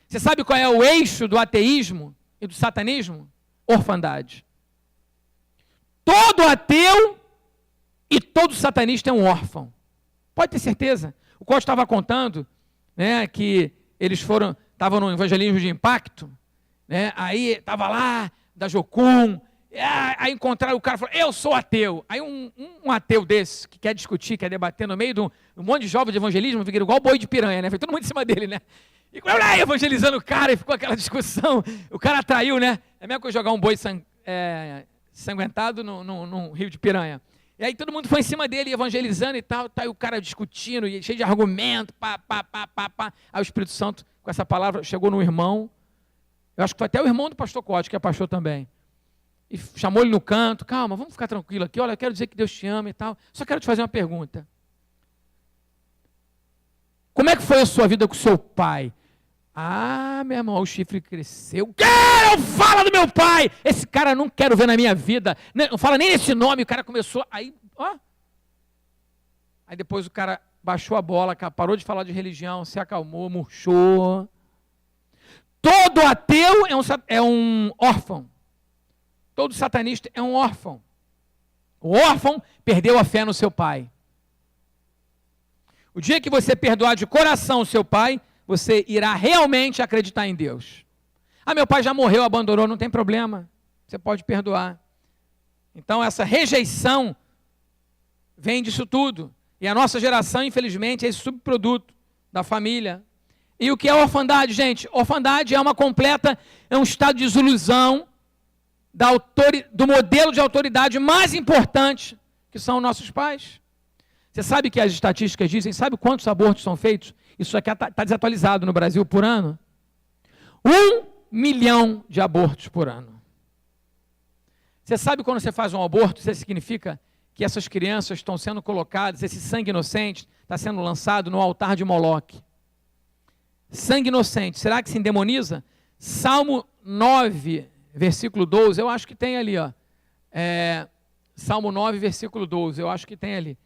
Você sabe qual é o eixo do ateísmo e do satanismo? Orfandade. Todo ateu e todo satanista é um órfão. Pode ter certeza. O Costa estava contando, né, que eles estavam no evangelismo de impacto, né, aí estava lá, da Jocum, aí encontraram o cara e falou, eu sou ateu. Aí um ateu desse, que quer discutir, quer debater no meio de um monte de jovens de evangelismo, fica igual boi de piranha, né? Foi todo mundo em cima dele, né? E evangelizando o cara, e ficou aquela discussão. O cara atraiu, né? É mesmo que eu jogar um boi sanguentado num rio de piranha. E aí todo mundo foi em cima dele, evangelizando e tal, e o cara discutindo, e cheio de argumento, pá. Aí o Espírito Santo, com essa palavra, chegou no irmão, eu acho que foi até o irmão do pastor Cote, que é pastor também, e chamou ele no canto, calma, vamos ficar tranquilo aqui, olha, eu quero dizer que Deus te ama e tal, só quero te fazer uma pergunta. Como é que foi a sua vida com o seu pai? Ah, meu irmão, o chifre cresceu. Não fala do meu pai! Esse cara eu não quero ver na minha vida. Não fala nem esse nome. O cara começou. Aí depois o cara baixou a bola, parou de falar de religião, se acalmou, murchou. Todo ateu é um órfão. Todo satanista é um órfão. O órfão perdeu a fé no seu pai. O dia que você perdoar de coração o seu pai, você irá realmente acreditar em Deus. Ah, meu pai já morreu, abandonou, não tem problema. Você pode perdoar. Então, essa rejeição vem disso tudo. E a nossa geração, infelizmente, é esse subproduto da família. E o que é orfandade, gente? Orfandade é um estado de desilusão do modelo de autoridade mais importante, que são nossos pais. Você sabe que as estatísticas dizem, sabe quantos abortos são feitos? Isso aqui está desatualizado no Brasil por ano. 1 milhão de abortos por ano. Você sabe quando você faz um aborto, isso significa que essas crianças estão sendo colocadas, esse sangue inocente está sendo lançado no altar de Moloque. Sangue inocente, será que se endemoniza? Salmo 9, versículo 12, eu acho que tem ali, Salmo 9, versículo 12, eu acho que tem ali.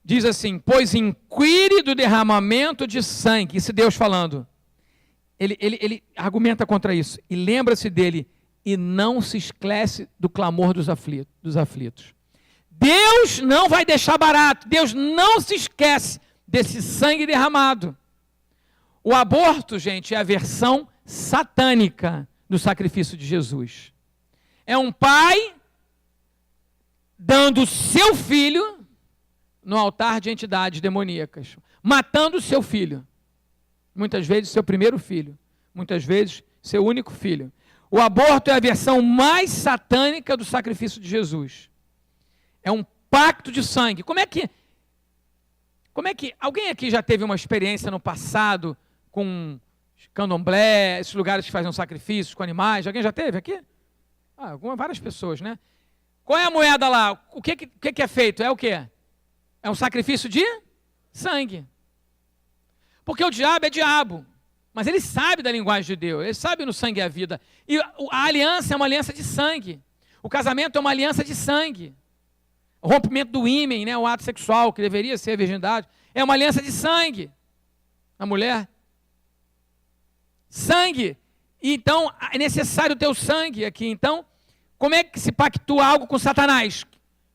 Diz assim, pois inquire do derramamento de sangue, isso é Deus falando. Ele argumenta contra isso, e lembra-se dele, e não se esquece do clamor dos aflitos. Deus não vai deixar barato, Deus não se esquece desse sangue derramado. O aborto, gente, é a versão satânica do sacrifício de Jesus. É um pai dando o seu filho no altar de entidades demoníacas, matando o seu filho. Muitas vezes seu primeiro filho, muitas vezes seu único filho. O aborto é a versão mais satânica do sacrifício de Jesus. É um pacto de sangue. Como é que alguém aqui já teve uma experiência no passado com candomblé, esses lugares que fazem sacrifícios com animais? Alguém já teve aqui? Várias pessoas, né? Qual é a moeda lá? O que é feito? É o quê? É um sacrifício de sangue. Porque o diabo é diabo, mas ele sabe da linguagem de Deus, ele sabe no sangue a vida. E a aliança é uma aliança de sangue. O casamento é uma aliança de sangue. O rompimento do ímen, né, o ato sexual, que deveria ser a virgindade, é uma aliança de sangue. A mulher. Sangue. E então, é necessário ter o sangue aqui. Então, como é que se pactua algo com Satanás?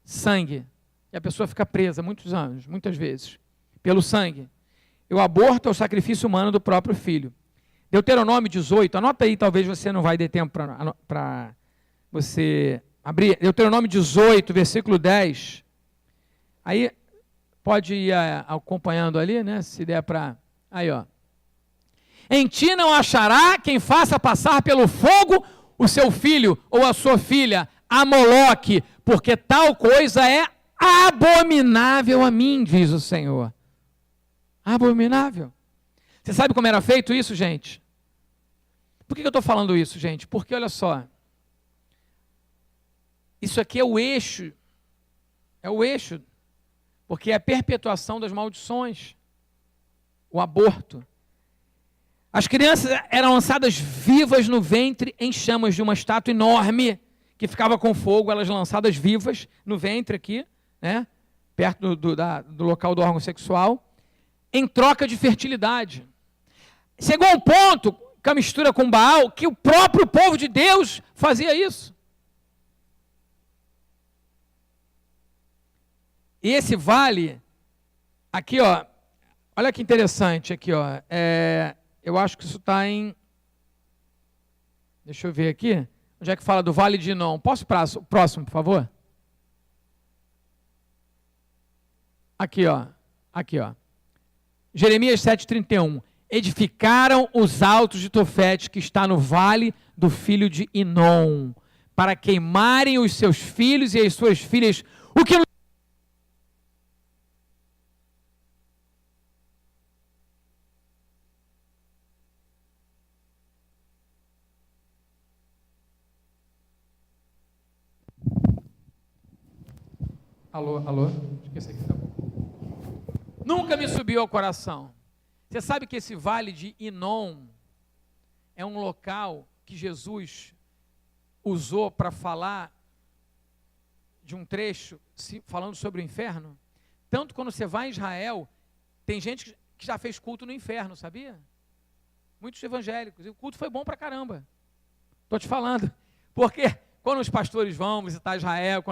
Sangue. E a pessoa fica presa muitos anos, muitas vezes, pelo sangue. E o aborto é o sacrifício humano do próprio filho. Deuteronômio 18, anota aí, talvez você não vai ter tempo para você abrir. Deuteronômio 18, versículo 10. Aí, pode ir acompanhando ali, né, se der para... Aí, ó. Em ti não achará quem faça passar pelo fogo o seu filho ou a sua filha, a Moloque, porque tal coisa é abominável a mim, diz o Senhor. Abominável. Você sabe como era feito isso, gente? Por que eu estou falando isso, gente? Porque, olha só, isso aqui é o eixo, porque é a perpetuação das maldições, o aborto. As crianças eram lançadas vivas no ventre em chamas de uma estátua enorme, que ficava com fogo, elas lançadas vivas no ventre aqui, né, perto do local do órgão sexual, em troca de fertilidade. Chegou um ponto, com a mistura com Baal, que o próprio povo de Deus fazia isso. E esse vale, aqui, ó, olha que interessante aqui, ó, eu acho que isso está em, deixa eu ver aqui, onde é que fala do Vale de Inom? Posso para o próximo, por favor? Aqui, ó. Jeremias 7,31. Edificaram os altos de Tofete, que está no vale do filho de Inom, para queimarem os seus filhos e as suas filhas O que Alô? Esqueci aqui, tá bom. Nunca me subiu ao coração. Você sabe que esse vale de Inom é um local que Jesus usou para falar de um trecho falando sobre o inferno? Tanto quando você vai em Israel, tem gente que já fez culto no inferno, sabia? Muitos evangélicos. E o culto foi bom pra caramba. Estou te falando. Porque quando os pastores vão visitar Israel,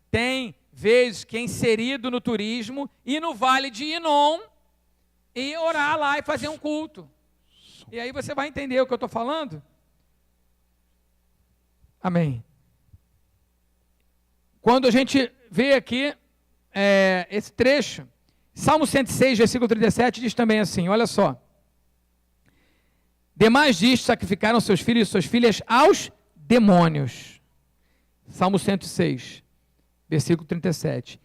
tem vezes que é inserido no turismo e no vale de Inom e orar lá e fazer um culto. E aí você vai entender o que eu estou falando? Amém. Quando a gente vê aqui esse trecho, Salmo 106, versículo 37, diz também assim, olha só. Demais disto sacrificaram seus filhos e suas filhas aos demônios. Salmo 106, versículo 37.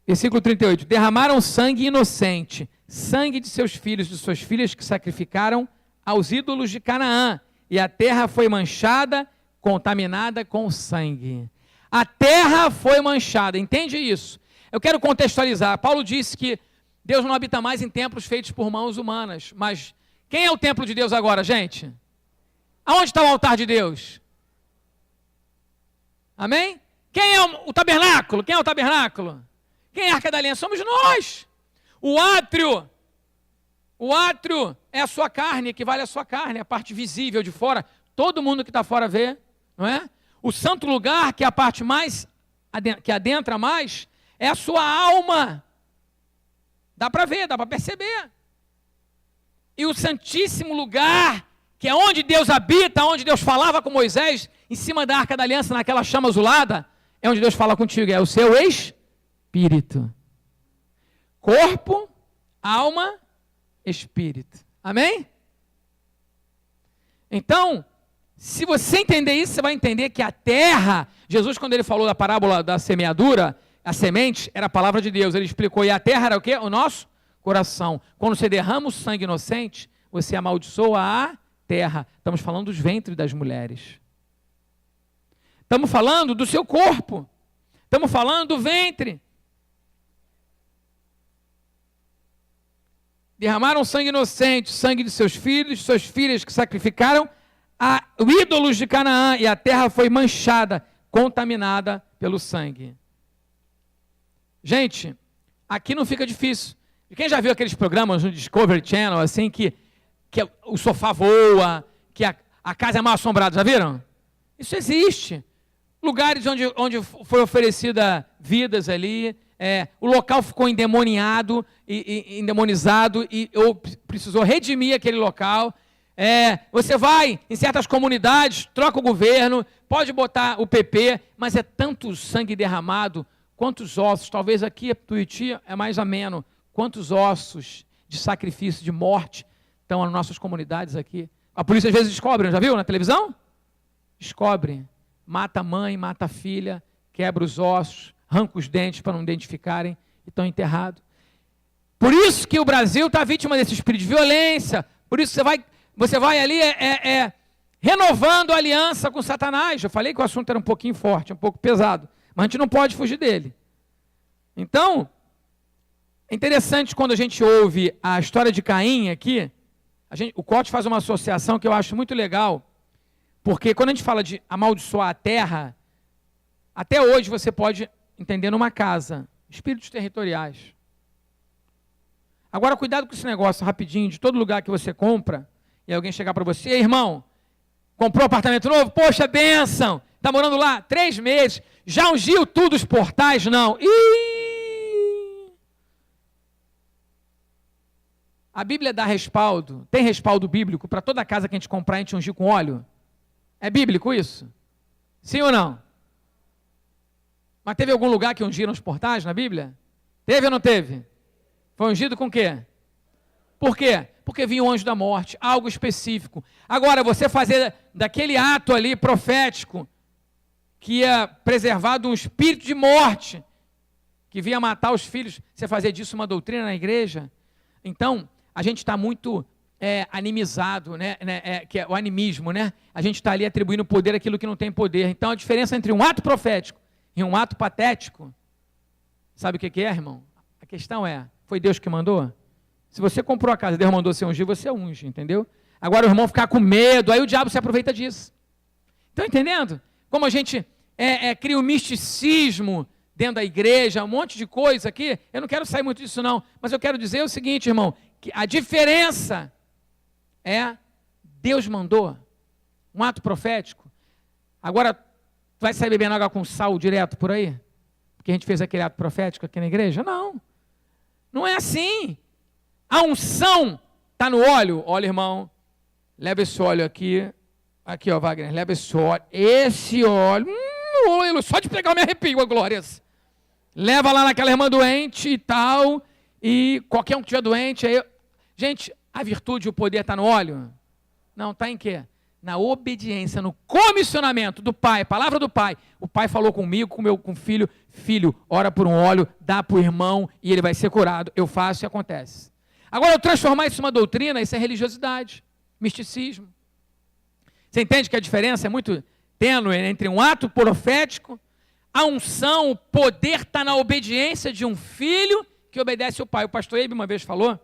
Versículo 38. Derramaram sangue inocente, sangue de seus filhos e de suas filhas que sacrificaram aos ídolos de Canaã, e a terra foi manchada, contaminada com sangue. A terra foi manchada, entende isso? Eu quero contextualizar. Paulo disse que Deus não habita mais em templos feitos por mãos humanas, mas quem é o templo de Deus agora, gente? Aonde está o altar de Deus? Amém? Quem é o tabernáculo? Quem é o tabernáculo? Quem é a Arca da Aliança? Somos nós. O átrio é a sua carne, equivale à sua carne, a parte visível de fora. Todo mundo que está fora vê, não é? O santo lugar, que é a parte mais, que adentra mais, é a sua alma. Dá para ver, dá para perceber. E o santíssimo lugar, que é onde Deus habita, onde Deus falava com Moisés, em cima da Arca da Aliança, naquela chama azulada, é onde Deus fala contigo, é o seu espírito. Corpo, alma, espírito. Amém? Então, se você entender isso, você vai entender que a terra, Jesus, quando ele falou da parábola da semeadura, a semente era a palavra de Deus, ele explicou, e a terra era o quê? O nosso coração. Quando você derrama o sangue inocente, você amaldiçoa a terra. Estamos falando dos ventres das mulheres. Estamos falando do seu corpo. Estamos falando do ventre. Derramaram sangue inocente, sangue de seus filhos, suas filhas que sacrificaram a ídolos de Canaã, e a terra foi manchada, contaminada pelo sangue. Gente, aqui não fica difícil. Quem já viu aqueles programas no Discovery Channel, assim, que o sofá voa, que a casa é mal assombrada, já viram? Isso existe. Lugares onde foi oferecida vidas ali, o local ficou endemoniado, endemonizado, ou precisou redimir aquele local. Você vai em certas comunidades, troca o governo, pode botar o PP, mas é tanto sangue derramado, quantos ossos, talvez aqui a Tuiuti é mais ameno, quantos ossos de sacrifício, de morte, estão nas nossas comunidades aqui. A polícia às vezes descobre, já viu na televisão? Descobre, mata a mãe, mata a filha, quebra os ossos, arranca os dentes para não identificarem e estão enterrados. Por isso que o Brasil está vítima desse espírito de violência, por isso você vai ali renovando a aliança com Satanás. Eu falei que o assunto era um pouquinho forte, um pouco pesado, mas a gente não pode fugir dele. Então, é interessante quando a gente ouve a história de Caim aqui, o Cote faz uma associação que eu acho muito legal, porque quando a gente fala de amaldiçoar a terra, até hoje você pode entender numa casa, espíritos territoriais. Agora, cuidado com esse negócio rapidinho, de todo lugar que você compra, e alguém chegar para você, irmão, comprou um apartamento novo? Poxa, bênção, está morando lá 3 meses, já ungiu tudo os portais? Não. A Bíblia dá respaldo, tem respaldo bíblico para toda casa que a gente comprar, a gente ungir com óleo? É bíblico isso? Sim ou não? Mas teve algum lugar que ungiram os portais na Bíblia? Teve ou não teve? Foi ungido com o quê? Por quê? Porque vinha o anjo da morte, algo específico. Agora, você fazer daquele ato ali profético, que ia preservar de um espírito de morte, que vinha matar os filhos, você fazer disso uma doutrina na igreja. Então, a gente está muito animizado, né? Que é o animismo, né? A gente está ali atribuindo poder àquilo que não tem poder. Então, a diferença entre um ato profético e um ato patético, sabe o que é, irmão? A questão é, foi Deus que mandou? Se você comprou a casa, Deus mandou você ungir, você unge, entendeu? Agora o irmão ficar com medo, aí o diabo se aproveita disso. Estão entendendo? Como a gente cria um misticismo dentro da igreja, um monte de coisa aqui. Eu não quero sair muito disso não, mas eu quero dizer o seguinte, irmão, que a diferença é Deus mandou um ato profético. Agora, vai sair bebendo água com sal direto por aí? Porque a gente fez aquele ato profético aqui na igreja? Não. Não é assim. A unção está no óleo. Olha, irmão, leva esse óleo aqui. Aqui, ó, Wagner, leva esse óleo. Esse óleo, só de pegar eu me arrepio, glórias. Leva lá naquela irmã doente e tal, e qualquer um que estiver doente, aí... Gente, a virtude e o poder está no óleo? Não, está em quê? Na obediência, no comissionamento do Pai, palavra do Pai. O Pai falou comigo, com o filho, filho, ora por um óleo, dá para o irmão e ele vai ser curado. Eu faço e acontece. Agora, eu transformar isso em uma doutrina, isso é religiosidade, misticismo. Você entende que a diferença é muito tênue entre um ato profético, a unção, o poder está na obediência de um filho que obedece ao pai. O pastor Eibe uma vez falou,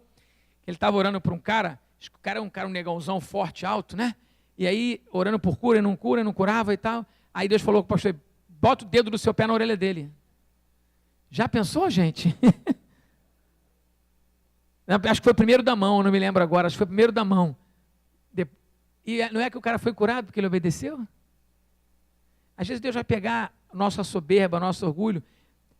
ele estava orando por um cara, o cara é um negãozão forte, alto, né? E aí, orando por cura, não curava e tal. Aí Deus falou com o pastor Eibe, bota o dedo do seu pé na orelha dele. Já pensou, gente? Acho que foi o primeiro da mão, não me lembro agora, acho que foi o primeiro da mão. E não é que o cara foi curado porque ele obedeceu? Às vezes Deus vai pegar nossa soberba, nosso orgulho.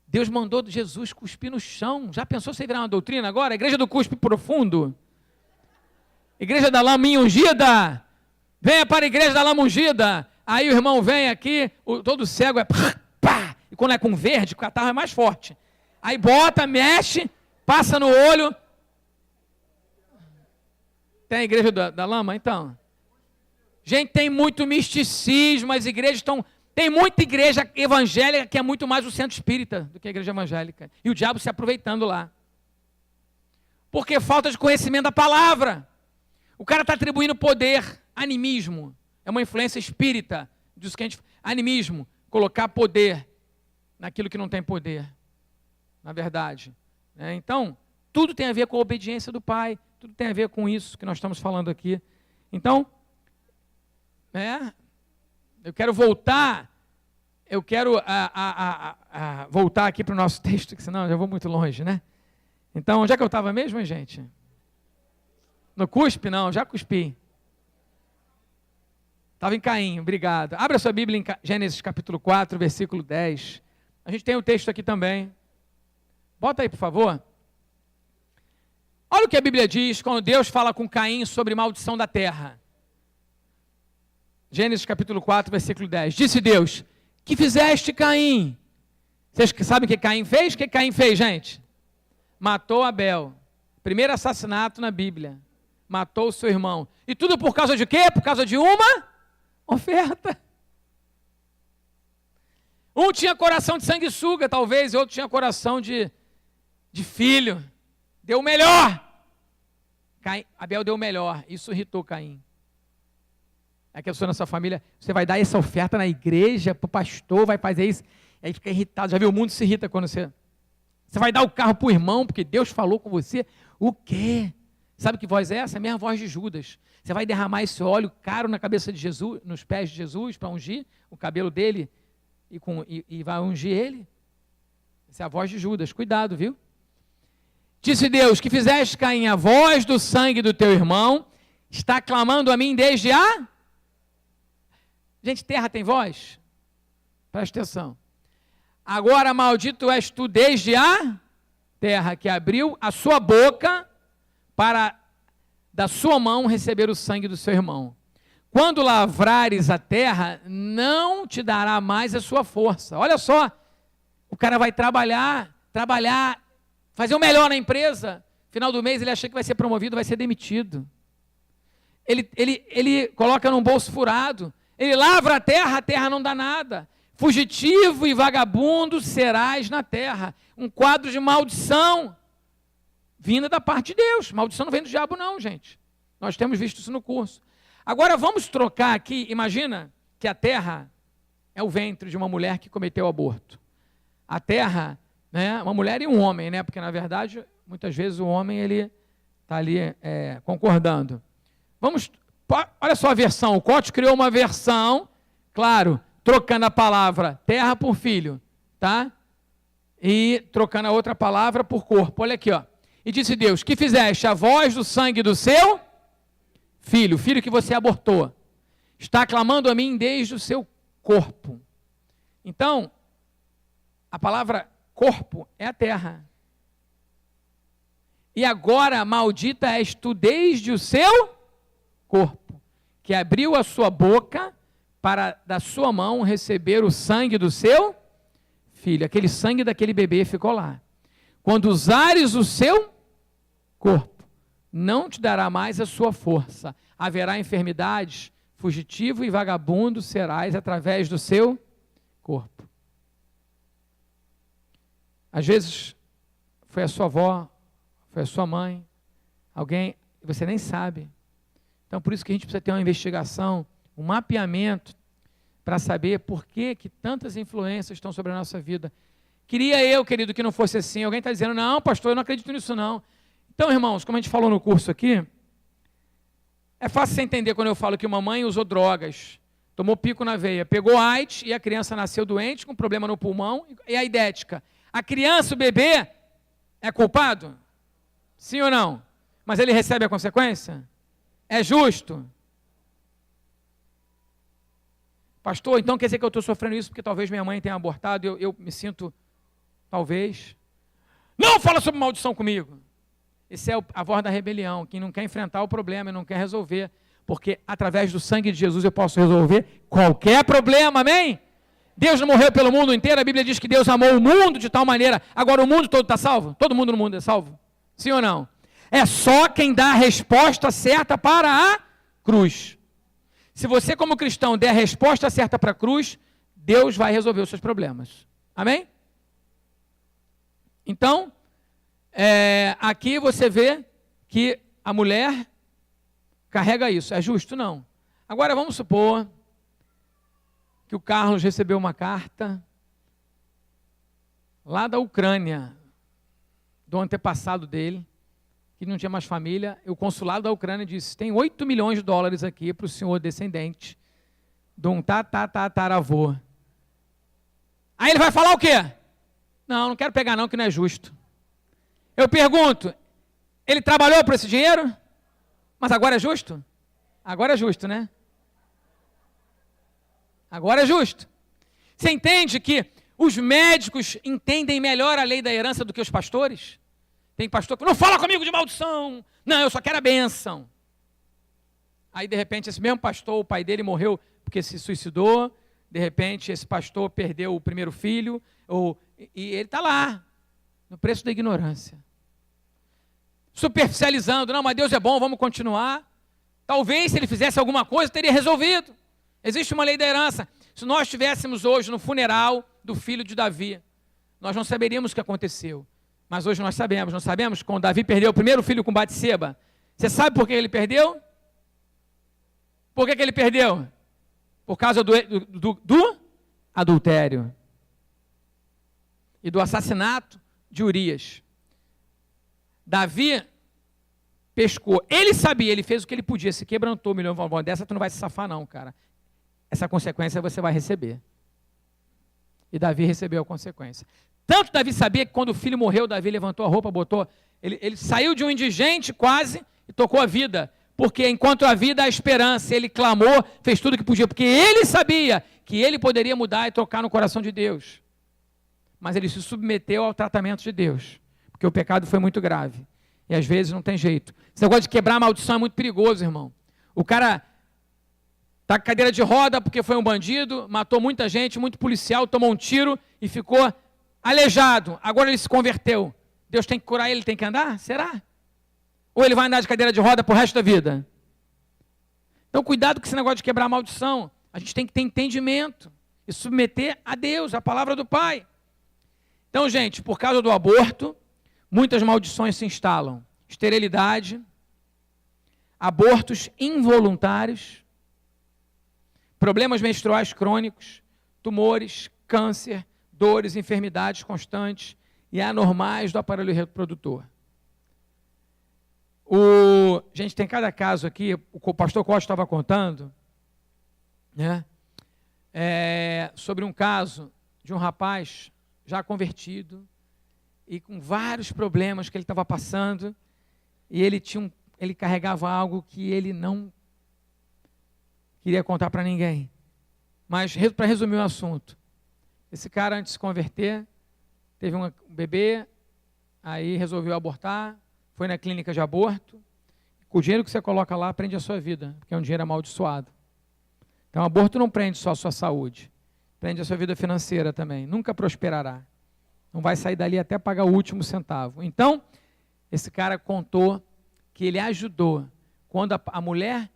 Deus mandou Jesus cuspir no chão. Já pensou você virar uma doutrina agora? A igreja do cuspe profundo. Igreja da lama ungida. Venha para a igreja da lama ungida. Aí o irmão vem aqui, todo cego é pá. E quando é com verde, o catarro é mais forte. Aí bota, mexe, passa no olho. Tem a igreja da lama? Então... Gente, tem muito misticismo, as igrejas estão... Tem muita igreja evangélica que é muito mais o centro espírita do que a igreja evangélica. E o diabo se aproveitando lá. Porque falta de conhecimento da palavra. O cara está atribuindo poder, animismo. É uma influência espírita. Diz que a gente... Animismo, colocar poder naquilo que não tem poder. Na verdade. Então, tudo tem a ver com a obediência do Pai. Tudo tem a ver com isso que nós estamos falando aqui. Então... eu quero voltar, voltar aqui para o nosso texto, que senão eu já vou muito longe, né? Então, onde é que eu estava mesmo, hein, gente? No cuspe? Não, já cuspi. Estava em Caim, obrigado. Abra sua Bíblia em Gênesis capítulo 4, versículo 10. A gente tem o texto aqui também. Bota aí, por favor. Olha o que a Bíblia diz quando Deus fala com Caim sobre maldição da terra. Gênesis capítulo 4, versículo 10. Disse Deus, que fizeste, Caim? Vocês sabem o que Caim fez? O que Caim fez, gente? Matou Abel. Primeiro assassinato na Bíblia. Matou o seu irmão. E tudo por causa de quê? Por causa de uma oferta. Um tinha coração de sanguessuga, talvez, e outro tinha coração de filho. Deu o melhor. Abel deu o melhor. Isso irritou Caim. É que a pessoa na sua família, você vai dar essa oferta na igreja, para o pastor, vai fazer isso, e aí fica irritado. Já viu, o mundo se irrita quando você vai dar o carro para o irmão, porque Deus falou com você. O quê? Sabe que voz é essa? É a mesma voz de Judas. Você vai derramar esse óleo caro na cabeça de Jesus, nos pés de Jesus, para ungir o cabelo dele, e vai ungir ele? Essa é a voz de Judas, cuidado, viu? Disse Deus, que fizeste, Caim, a voz do sangue do teu irmão, está clamando a mim desde a... Gente, terra tem voz? Presta atenção. Agora maldito és tu desde a terra, que abriu a sua boca para da sua mão receber o sangue do seu irmão. Quando lavrares a terra, não te dará mais a sua força. Olha só, o cara vai trabalhar, fazer o melhor na empresa. Final do mês ele acha que vai ser promovido, vai ser demitido. Ele coloca num bolso furado. Ele lavra a terra não dá nada. Fugitivo e vagabundo serás na terra. Um quadro de maldição vinda da parte de Deus. Maldição não vem do diabo não, gente. Nós temos visto isso no curso. Agora vamos trocar aqui, imagina que a terra é o ventre de uma mulher que cometeu aborto. A terra, né, uma mulher e um homem, né, porque na verdade, muitas vezes o homem ele está ali concordando. Olha só a versão, o Cote criou uma versão, claro, trocando a palavra terra por filho, tá? E trocando a outra palavra por corpo. Olha aqui, ó. E disse Deus, que fizeste a voz do sangue do seu filho, filho que você abortou, está clamando a mim desde o seu corpo. Então, a palavra corpo é a terra. E agora, maldita és tu desde o seu corpo, que abriu a sua boca para da sua mão receber o sangue do seu filho. Aquele sangue daquele bebê ficou lá. Quando usares o seu corpo, não te dará mais a sua força. Haverá enfermidades, fugitivo e vagabundo serás através do seu corpo. Às vezes, foi a sua avó, foi a sua mãe, alguém, você nem sabe. Então, por isso que a gente precisa ter uma investigação, um mapeamento, para saber por que tantas influências estão sobre a nossa vida. Queria eu, querido, que não fosse assim. Alguém está dizendo, não, pastor, eu não acredito nisso, não. Então, irmãos, como a gente falou no curso aqui, é fácil você entender quando eu falo que uma mãe usou drogas, tomou pico na veia, pegou AIDS e a criança nasceu doente, com problema no pulmão, e a idética. A criança, o bebê, é culpado? Sim ou não? Mas ele recebe a consequência? É justo? Pastor, então quer dizer que eu estou sofrendo isso porque talvez minha mãe tenha abortado, eu me sinto, talvez. Não fala sobre maldição comigo. Esse é a voz da rebelião, quem não quer enfrentar o problema e não quer resolver, porque através do sangue de Jesus eu posso resolver qualquer problema, amém? Deus não morreu pelo mundo inteiro, a Bíblia diz que Deus amou o mundo de tal maneira, agora o mundo todo está salvo? Todo mundo no mundo é salvo? Sim ou não? É só quem dá a resposta certa para a cruz. Se você como cristão der a resposta certa para a cruz, Deus vai resolver os seus problemas, amém? Então, aqui você vê que a mulher carrega isso. É justo? Não. Agora vamos supor que o Carlos recebeu uma carta lá da Ucrânia, do antepassado dele, que não tinha mais família. E o consulado da Ucrânia disse, tem 8 milhões de dólares aqui para o senhor descendente de um tataravô. Aí ele vai falar o quê? Não quero pegar não, que não é justo. Eu pergunto, ele trabalhou por esse dinheiro? Mas agora é justo? Agora é justo, né? Agora é justo. Você entende que os médicos entendem melhor a lei da herança do que os pastores? Tem pastor que não fala comigo de maldição. Não, eu só quero a bênção. Aí, de repente, esse mesmo pastor, o pai dele morreu porque se suicidou. De repente, esse pastor perdeu o primeiro filho. E ele está lá, no preço da ignorância. Superficializando. Não, mas Deus é bom, vamos continuar. Talvez, se ele fizesse alguma coisa, teria resolvido. Existe uma lei da herança. Se nós estivéssemos hoje no funeral do filho de Davi, nós não saberíamos o que aconteceu. Mas hoje nós sabemos. Não sabemos? Quando Davi perdeu o primeiro filho com Batseba. Você sabe por que ele perdeu? Por que ele perdeu? Por causa do adultério. E do assassinato de Urias. Davi pescou. Ele sabia, ele fez o que ele podia. Se quebrantou, milhão de vezes. Dessa tu não vai se safar não, cara. Essa consequência você vai receber. E Davi recebeu a consequência. Tanto Davi sabia que quando o filho morreu, Davi levantou a roupa, botou... Ele saiu de um indigente quase e tocou a vida. Porque enquanto a vida, a esperança, ele clamou, fez tudo o que podia. Porque ele sabia que ele poderia mudar e tocar no coração de Deus. Mas ele se submeteu ao tratamento de Deus. Porque o pecado foi muito grave. E às vezes não tem jeito. Esse negócio de quebrar a maldição é muito perigoso, irmão. O cara está com cadeira de roda porque foi um bandido, matou muita gente, muito policial, tomou um tiro e ficou aleijado. Agora ele se converteu. Deus tem que curar ele, tem que andar? Será? Ou ele vai andar de cadeira de roda pro resto da vida? Então cuidado com esse negócio de quebrar a maldição. A gente tem que ter entendimento. e submeter a Deus, a palavra do Pai. Então, gente, por causa do aborto, muitas maldições se instalam. Esterilidade, abortos involuntários, problemas menstruais crônicos, tumores, câncer, dores, enfermidades constantes e anormais do aparelho reprodutor. Gente, tem cada caso aqui, o pastor Costa estava contando, né, sobre um caso de um rapaz já convertido e com vários problemas que ele estava passando, e ele carregava algo que ele não queria contar para ninguém. Mas, para resumir o assunto, esse cara, antes de se converter, teve um bebê, aí resolveu abortar, foi na clínica de aborto. Com o dinheiro que você coloca lá, prende a sua vida, porque é um dinheiro amaldiçoado. Então, aborto não prende só a sua saúde, prende a sua vida financeira também, nunca prosperará. Não vai sair dali até pagar o último centavo. Então, esse cara contou que ele ajudou, quando a mulher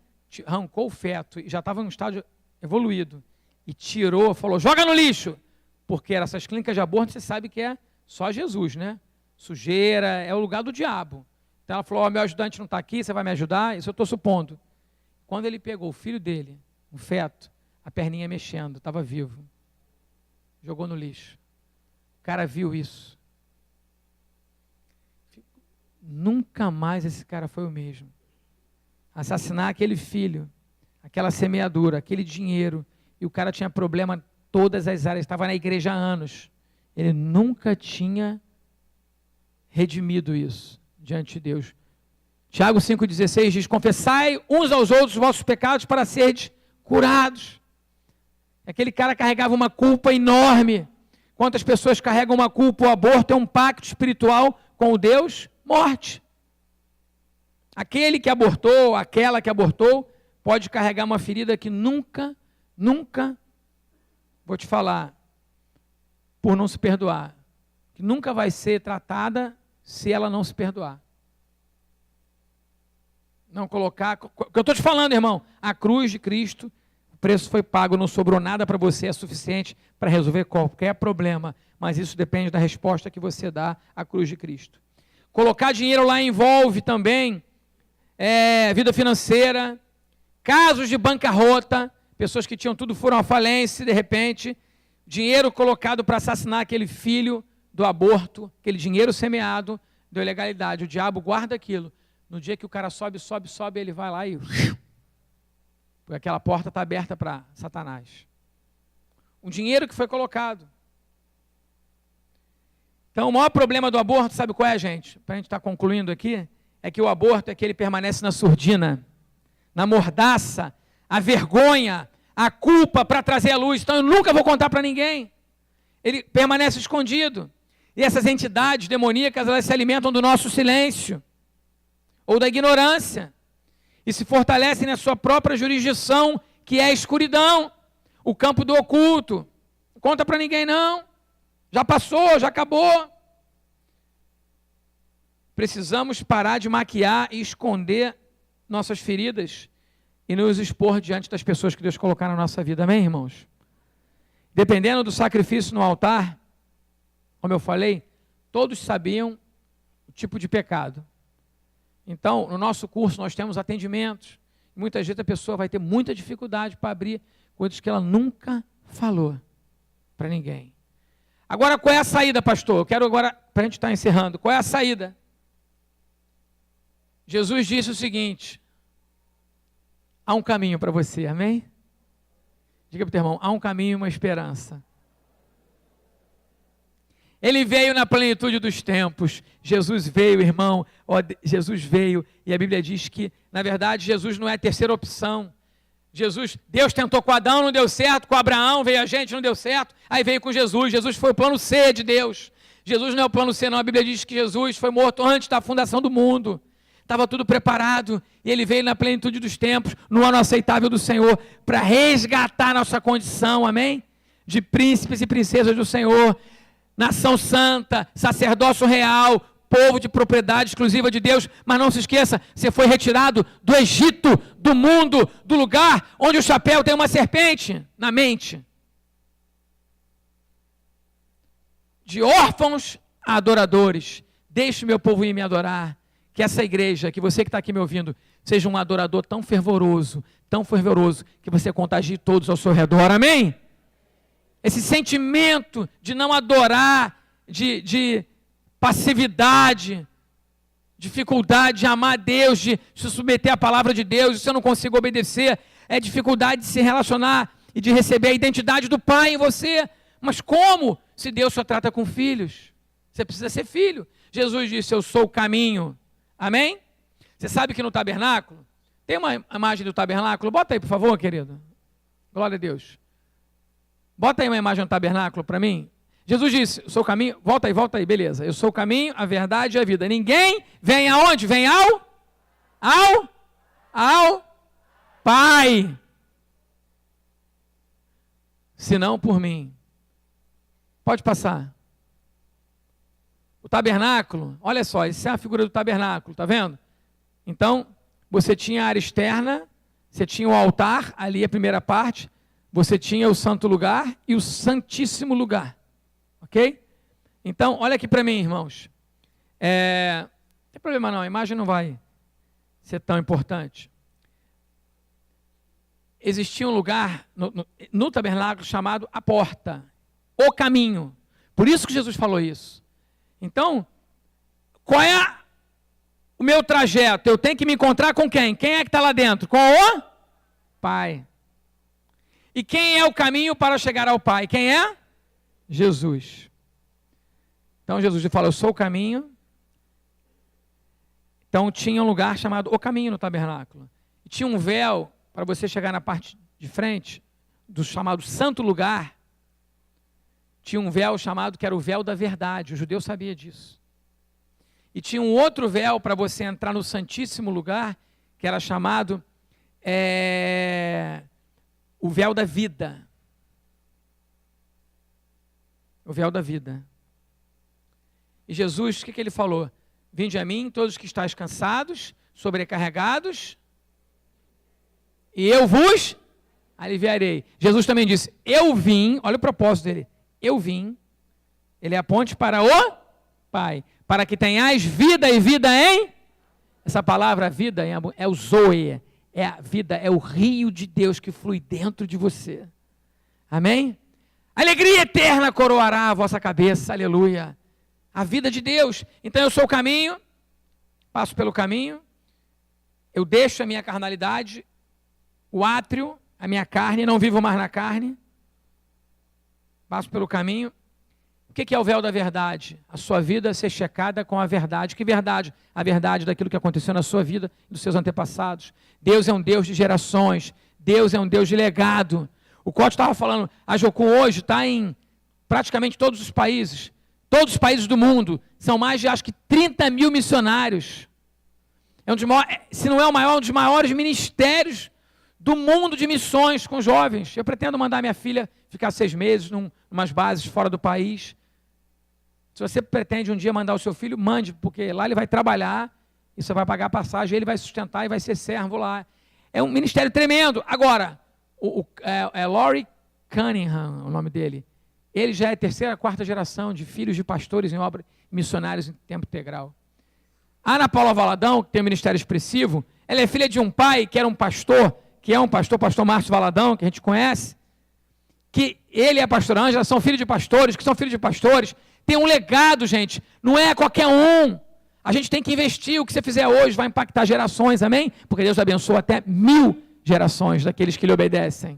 arrancou o feto, e já estava em um estágio evoluído, e tirou, falou, joga no lixo, porque essas clínicas de aborto, você sabe que é só Jesus, né? Sujeira, é o lugar do diabo. Então ela falou, meu ajudante não está aqui, você vai me ajudar? Isso eu estou supondo. Quando ele pegou o filho dele, um feto, a perninha mexendo, estava vivo, jogou no lixo. O cara viu isso. Nunca mais esse cara foi o mesmo. Assassinar aquele filho, aquela semeadura, aquele dinheiro, e o cara tinha problema em todas as áreas, estava na igreja há anos. Ele nunca tinha redimido isso diante de Deus. Tiago 5,16 diz, confessai uns aos outros os vossos pecados para serdes curados. Aquele cara carregava uma culpa enorme. Quantas pessoas carregam uma culpa? O aborto é um pacto espiritual com o Deus morte. Aquele que abortou, aquela que abortou, pode carregar uma ferida que nunca, vou te falar, por não se perdoar, que nunca vai ser tratada se ela não se perdoar. Não colocar, o que eu estou te falando, irmão, a cruz de Cristo, o preço foi pago, não sobrou nada para você, é suficiente para resolver qualquer problema, mas isso depende da resposta que você dá à cruz de Cristo. Colocar dinheiro lá envolve também vida financeira, casos de bancarrota, pessoas que tinham tudo foram à falência, de repente, dinheiro colocado para assassinar aquele filho do aborto, aquele dinheiro semeado, deu ilegalidade. O diabo guarda aquilo. No dia que o cara sobe, ele vai lá e... Porque aquela porta está aberta para Satanás. O dinheiro que foi colocado. Então, o maior problema do aborto, sabe qual é, gente? Para a gente estar concluindo aqui, é que o aborto é que ele permanece na surdina, na mordaça, a vergonha, a culpa para trazer a luz. Então, eu nunca vou contar para ninguém. Ele permanece escondido. E essas entidades demoníacas, elas se alimentam do nosso silêncio ou da ignorância e se fortalecem na sua própria jurisdição, que é a escuridão, o campo do oculto. Não conta para ninguém não. Já passou, já acabou. Precisamos parar de maquiar e esconder nossas feridas e nos expor diante das pessoas que Deus colocar na nossa vida. Amém, irmãos? Dependendo do sacrifício no altar, como eu falei, todos sabiam o tipo de pecado. Então, no nosso curso, nós temos atendimentos. Muitas vezes a pessoa vai ter muita dificuldade para abrir coisas que ela nunca falou para ninguém. Agora, qual é a saída, pastor? Eu quero agora, para a gente estar encerrando, qual é a saída? Jesus disse o seguinte, há um caminho para você, amém? Diga para o teu irmão, há um caminho e uma esperança. Ele veio na plenitude dos tempos, Jesus veio, irmão, Jesus veio, e a Bíblia diz que, na verdade, Jesus não é a terceira opção. Deus tentou com Adão, não deu certo, com Abraão veio a gente, não deu certo, aí veio com Jesus. Jesus foi o plano C de Deus. Jesus não é o plano C não, a Bíblia diz que Jesus foi morto antes da fundação do mundo. Estava tudo preparado, e ele veio na plenitude dos tempos, no ano aceitável do Senhor, para resgatar nossa condição, amém? De príncipes e princesas do Senhor, nação santa, sacerdócio real, povo de propriedade exclusiva de Deus. Mas não se esqueça, você foi retirado do Egito, do mundo, do lugar onde o chapéu tem uma serpente na mente. de órfãos a adoradores. Deixe o meu povo ir me adorar. Que essa igreja, que você que está aqui me ouvindo, seja um adorador tão fervoroso, que você contagie todos ao seu redor. Amém? Esse sentimento de não adorar, de passividade, dificuldade de amar a Deus, de se submeter à palavra de Deus, e se eu não consigo obedecer, é dificuldade de se relacionar e de receber a identidade do Pai em você. Mas como? Se Deus só trata com filhos. Você precisa ser filho. Jesus disse, eu sou o caminho. Amém? Você sabe que no tabernáculo, tem uma imagem do tabernáculo? Bota aí, por favor, querido. Glória a Deus. Bota aí uma imagem do tabernáculo para mim. Jesus disse, eu sou o caminho. Volta aí, beleza. Eu sou o caminho, a verdade e a vida. Ninguém vem aonde? Vem ao Pai. Senão por mim. Pode passar. O tabernáculo, olha só, essa é a figura do tabernáculo, tá vendo? Então, você tinha a área externa, você tinha o altar, ali a primeira parte, você tinha o santo lugar e o santíssimo lugar, ok? Então, olha aqui para mim, irmãos. Não tem problema não, a imagem não vai ser tão importante. Existia um lugar no tabernáculo chamado a porta, o caminho. Por isso que Jesus falou isso. Então, qual é o meu trajeto? Eu tenho que me encontrar com quem? Quem é que está lá dentro? Com o Pai. E quem é o caminho para chegar ao Pai? Quem é? Jesus. Então Jesus fala, eu sou o caminho. Então tinha um lugar chamado o caminho no tabernáculo. E tinha um véu para você chegar na parte de frente do chamado santo lugar. Tinha um véu chamado que era o véu da verdade, o judeu sabia disso. E tinha um outro véu para você entrar no santíssimo lugar, que era chamado o véu da vida. O véu da vida. E Jesus, o que ele falou? Vinde a mim, todos que estáis cansados, sobrecarregados, e eu vos aliviarei. Jesus também disse, eu vim, olha o propósito dele, eu vim, ele é a ponte para o Pai, para que tenhais vida e vida em, essa palavra vida é o Zoe, é a vida, é o rio de Deus que flui dentro de você, amém? Alegria eterna coroará a vossa cabeça, aleluia, a vida de Deus. Então eu sou o caminho, passo pelo caminho, eu deixo a minha carnalidade, o átrio, a minha carne, não vivo mais na carne, passo pelo caminho. O que é o véu da verdade? A sua vida ser checada com a verdade. Que verdade? A verdade daquilo que aconteceu na sua vida e dos seus antepassados. Deus é um Deus de gerações. Deus é um Deus de legado. O Cote estava falando, a Jocum hoje está em praticamente todos os países do mundo. São mais de, acho que, 30 mil missionários. É um dos maiores, se não é o maior, um dos maiores ministérios do mundo de missões com jovens. Eu pretendo mandar minha filha ficar 6 meses em umas bases fora do país. Se você pretende um dia mandar o seu filho, mande, porque lá ele vai trabalhar, e você vai pagar a passagem, ele vai sustentar e vai ser servo lá. É um ministério tremendo. Agora, Laurie Cunningham, o nome dele, ele já é 3ª, 4ª geração de filhos de pastores em obra, missionários em tempo integral. A Ana Paula Valadão, que tem um ministério expressivo, ela é filha de um pai que era um pastor, pastor Márcio Valadão, que a gente conhece, que ele e a pastora Ângela são filhos de pastores, que são filhos de pastores, tem um legado, gente, não é qualquer um, a gente tem que investir, o que você fizer hoje vai impactar gerações, amém? Porque Deus abençoa até 1000 gerações daqueles que lhe obedecem.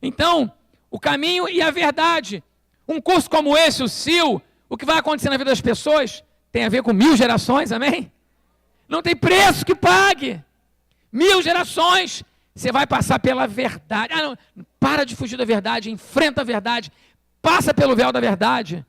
Então, o caminho e a verdade, um curso como esse, o SIL, o que vai acontecer na vida das pessoas, tem a ver com 1000 gerações, amém? Não tem preço que pague, 1000 gerações, você vai passar pela verdade. Não, para de fugir da verdade, enfrenta a verdade, passa pelo véu da verdade.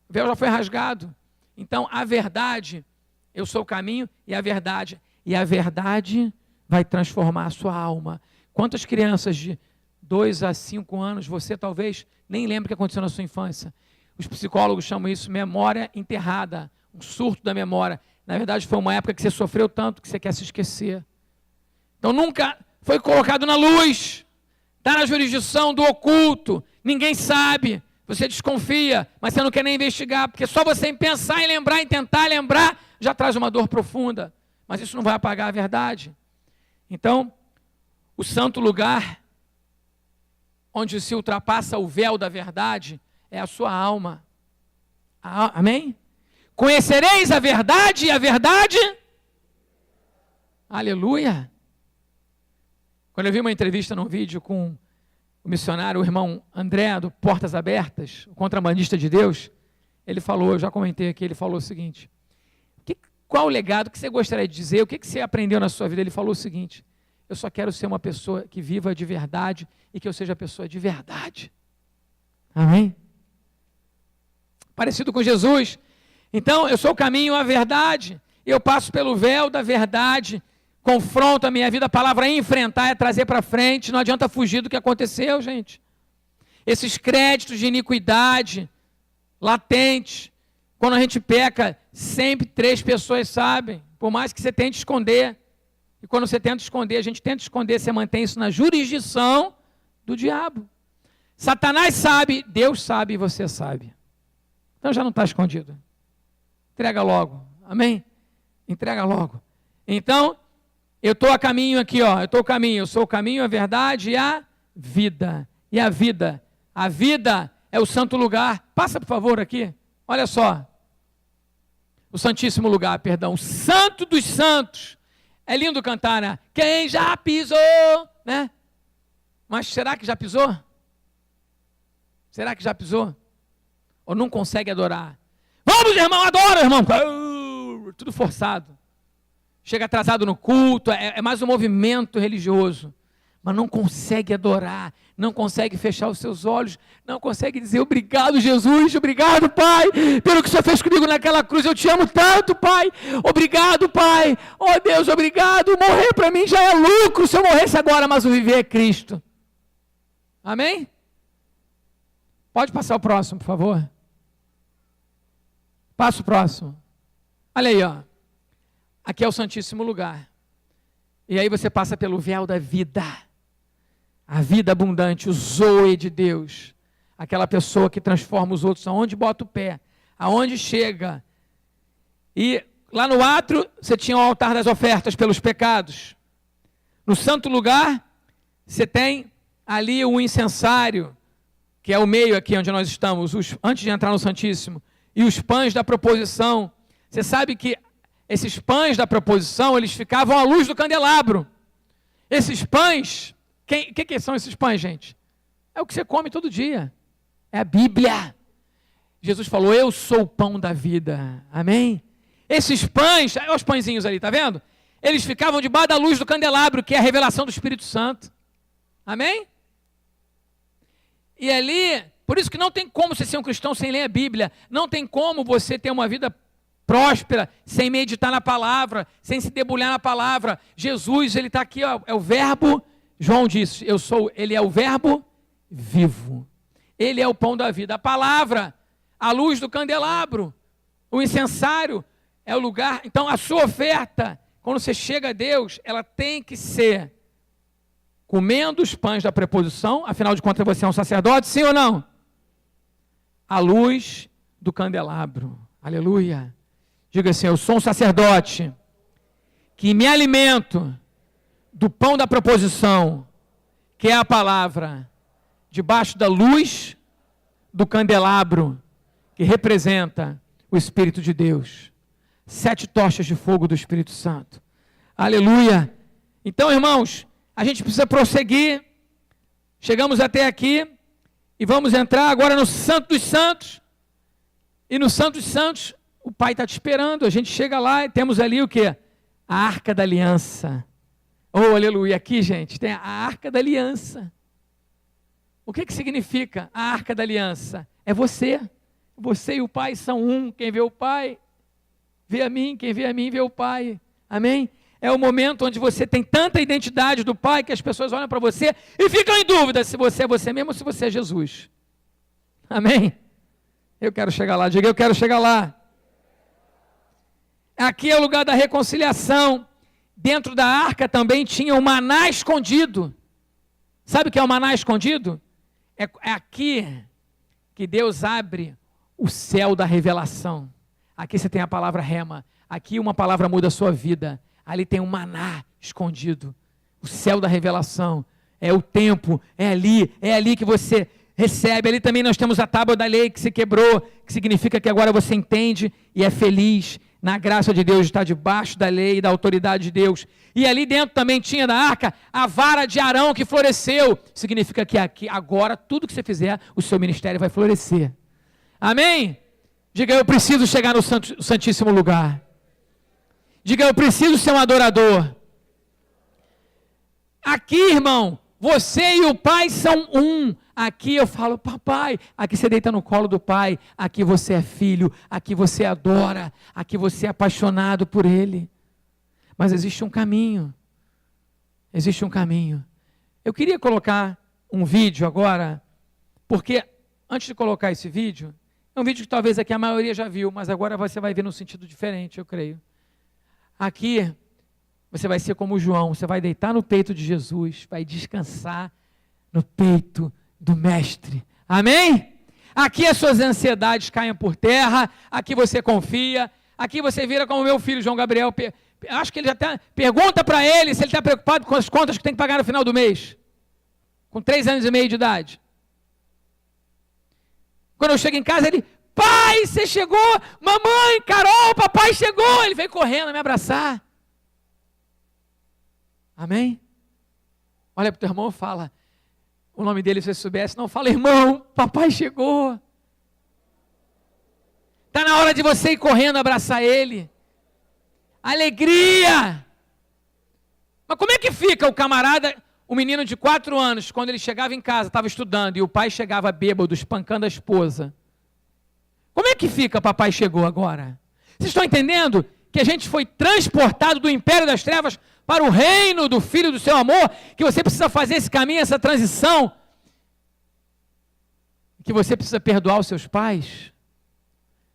O véu já foi rasgado. Então, a verdade, eu sou o caminho e a verdade vai transformar a sua alma. Quantas crianças de 2 a 5 anos, você talvez nem lembra o que aconteceu na sua infância. Os psicólogos chamam isso memória enterrada, um surto da memória. Na verdade, foi uma época que você sofreu tanto que você quer se esquecer. Então, nunca foi colocado na luz, está na jurisdição do oculto, ninguém sabe, Você desconfia, mas você não quer nem investigar, porque só você em pensar, em lembrar, em tentar lembrar, já traz uma dor profunda. Mas isso não vai apagar a verdade. Então, o santo lugar, onde se ultrapassa o véu da verdade, é a sua alma. Amém? Conhecereis a verdade e a verdade... Aleluia! Quando eu vi uma entrevista num vídeo com o missionário, o irmão André, do Portas Abertas, o contrabandista de Deus, ele falou, eu já comentei aqui, ele falou o seguinte, qual o legado que você gostaria de dizer, o que você aprendeu na sua vida? Ele falou o seguinte, eu só quero ser uma pessoa que viva de verdade e que eu seja pessoa de verdade. Amém? Parecido com Jesus. Então, eu sou o caminho, a verdade, eu passo pelo véu da verdade, confronto a minha vida, a palavra enfrentar é trazer para frente, não adianta fugir do que aconteceu, gente. Esses créditos de iniquidade, latentes, quando a gente peca, sempre 3 pessoas sabem, por mais que você tente esconder. E quando você tenta esconder, a gente tenta esconder, você mantém isso na jurisdição do diabo. Satanás sabe, Deus sabe e você sabe. Então já não está escondido. Entrega logo, amém? Entrega logo. Então, eu estou a caminho aqui, ó. Eu estou a caminho, eu sou o caminho, a verdade e a vida. E a vida é o santo lugar. Passa, por favor, aqui. Olha só. O santíssimo lugar, perdão. O santo dos santos. É lindo cantar, né? Quem já pisou, né? Mas será que já pisou? Será que já pisou? Ou não consegue adorar? Vamos, irmão, adora, irmão. Tudo forçado. Chega atrasado no culto, é mais um movimento religioso, mas não consegue adorar, não consegue fechar os seus olhos, não consegue dizer obrigado Jesus, obrigado Pai, pelo que o Senhor fez comigo naquela cruz, eu te amo tanto Pai, obrigado Pai, oh Deus, obrigado, morrer para mim já é lucro, se eu morresse agora, mas o viver é Cristo. Amém? Pode passar o próximo, por favor. Passa o próximo. Olha aí, ó. Aqui é o santíssimo lugar. E aí você passa pelo véu da vida. A vida abundante, o zoe de Deus. Aquela pessoa que transforma os outros aonde bota o pé, aonde chega. E lá no átrio, você tinha o altar das ofertas pelos pecados. No santo lugar, você tem ali o incensário, que é o meio aqui onde nós estamos, antes de entrar no Santíssimo. E os pães da proposição. Você sabe que esses pães da proposição, eles ficavam à luz do candelabro. Esses pães, o que são esses pães, gente? É o que você come todo dia. É a Bíblia. Jesus falou, eu sou o pão da vida. Amém? Esses pães, olha os pãezinhos ali, tá vendo? Eles ficavam debaixo da luz do candelabro, que é a revelação do Espírito Santo. Amém? E ali, por isso que não tem como você ser um cristão sem ler a Bíblia. Não tem como você ter uma vida próspera, sem meditar na palavra, sem se debulhar na palavra. Jesus, ele está aqui, ó, é o verbo, João disse, ele é o verbo vivo. Ele é o pão da vida. A palavra, a luz do candelabro, o incensário é o lugar. Então, a sua oferta, quando você chega a Deus, ela tem que ser comendo os pães da preposição, afinal de contas você é um sacerdote, sim ou não? A luz do candelabro. Aleluia. Diga assim, eu sou um sacerdote que me alimento do pão da proposição, que é a palavra, debaixo da luz do candelabro, que representa o Espírito de Deus. 7 tochas de fogo do Espírito Santo. Aleluia. Então, irmãos, a gente precisa prosseguir. Chegamos até aqui e vamos entrar agora no Santo dos Santos. E no Santo dos Santos, o Pai está te esperando, a gente chega lá e temos ali o quê? A Arca da Aliança. Oh, aleluia, aqui, gente, tem a Arca da Aliança. O que significa a Arca da Aliança? É você. Você e o Pai são um. Quem vê o Pai, vê a mim. Quem vê a mim, vê o Pai. Amém? É o momento onde você tem tanta identidade do Pai que as pessoas olham para você e ficam em dúvida se você é você mesmo ou se você é Jesus. Amém? Eu quero chegar lá. Diga, eu quero chegar lá. Aqui é o lugar da reconciliação. Dentro da arca também tinha o maná escondido. Sabe o que é o maná escondido? É aqui que Deus abre o céu da revelação. Aqui você tem a palavra rema. Aqui uma palavra muda a sua vida. Ali tem um maná escondido. O céu da revelação. É o tempo, é ali que você recebe. Ali também nós temos a tábua da lei que se quebrou, que significa que agora você entende e é feliz na graça de Deus, está debaixo da lei e da autoridade de Deus. E ali dentro também tinha da arca a vara de Arão que floresceu. Significa que aqui, agora, tudo que você fizer, o seu ministério vai florescer. Amém? Diga, eu preciso chegar no santíssimo lugar. Diga, eu preciso ser um adorador. Aqui, irmão, você e o Pai são um. Aqui eu falo, papai. Aqui você deita no colo do Pai. Aqui você é filho. Aqui você adora. Aqui você é apaixonado por Ele. Mas existe um caminho. Existe um caminho. Eu queria colocar um vídeo agora, porque antes de colocar esse vídeo, é um vídeo que talvez aqui a maioria já viu, mas agora você vai ver num sentido diferente, eu creio. Aqui, você vai ser como João, você vai deitar no peito de Jesus, vai descansar no peito do Mestre. Amém? Aqui as suas ansiedades caem por terra, aqui você confia, aqui você vira como meu filho João Gabriel. Acho que ele já até pergunta para ele se ele está preocupado com as contas que tem que pagar no final do mês. Com 3 anos e meio de idade. Quando eu chego em casa, ele, pai, você chegou? Mamãe, Carol, papai chegou. Ele veio correndo me abraçar. Amém? Olha para o teu irmão e fala o nome dele, se você soubesse. Não, fala, irmão, papai chegou. Está na hora de você ir correndo abraçar ele. Alegria! Mas como é que fica o camarada, o menino de 4 anos, quando ele chegava em casa, estava estudando, e o pai chegava bêbado, espancando a esposa? Como é que fica, papai chegou agora? Vocês estão entendendo que a gente foi transportado do império das trevas para o reino do Filho do seu amor, que você precisa fazer esse caminho, essa transição, que você precisa perdoar os seus pais,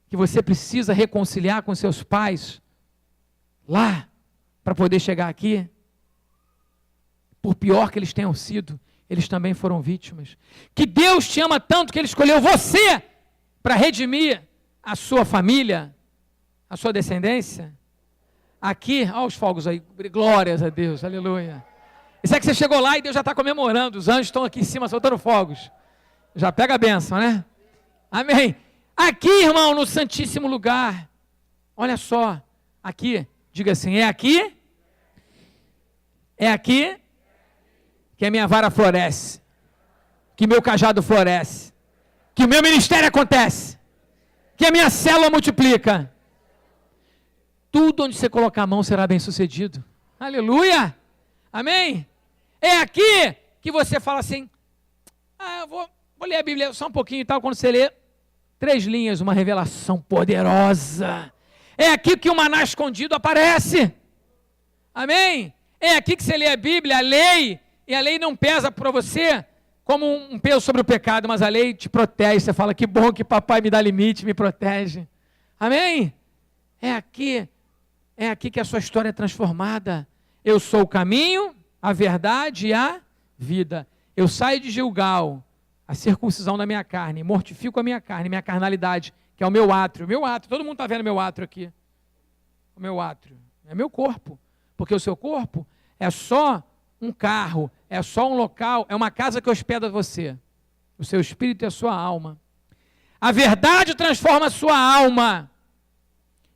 que você precisa reconciliar com seus pais, lá, para poder chegar aqui. Por pior que eles tenham sido, eles também foram vítimas. Que Deus te ama tanto que Ele escolheu você para redimir a sua família, a sua descendência. Aqui, olha os fogos aí, glórias a Deus, aleluia. Isso é que você chegou lá e Deus já está comemorando, os anjos estão aqui em cima soltando fogos. Já pega a bênção, né? Amém. Aqui, irmão, no Santíssimo Lugar, olha só, aqui, diga assim, é aqui que a minha vara floresce, que meu cajado floresce, que o meu ministério acontece, que a minha célula multiplica. Tudo onde você colocar a mão será bem sucedido. Aleluia! Amém? É aqui que você fala assim, eu vou ler a Bíblia só um pouquinho e tal, quando você lê 3 linhas, uma revelação poderosa. É aqui que o maná escondido aparece. Amém? É aqui que você lê a Bíblia, a lei, e a lei não pesa para você como um peso sobre o pecado, mas a lei te protege. Você fala, que bom que papai me dá limite, me protege. Amém? É aqui que a sua história é transformada. Eu sou o caminho, a verdade e a vida. Eu saio de Gilgal, a circuncisão da minha carne, mortifico a minha carne, minha carnalidade, que é o meu átrio. Meu átrio, todo mundo está vendo meu átrio aqui. O meu átrio é meu corpo, porque o seu corpo é só um carro, é só um local, é uma casa que hospeda você. O seu espírito e a sua alma. A verdade transforma a sua alma.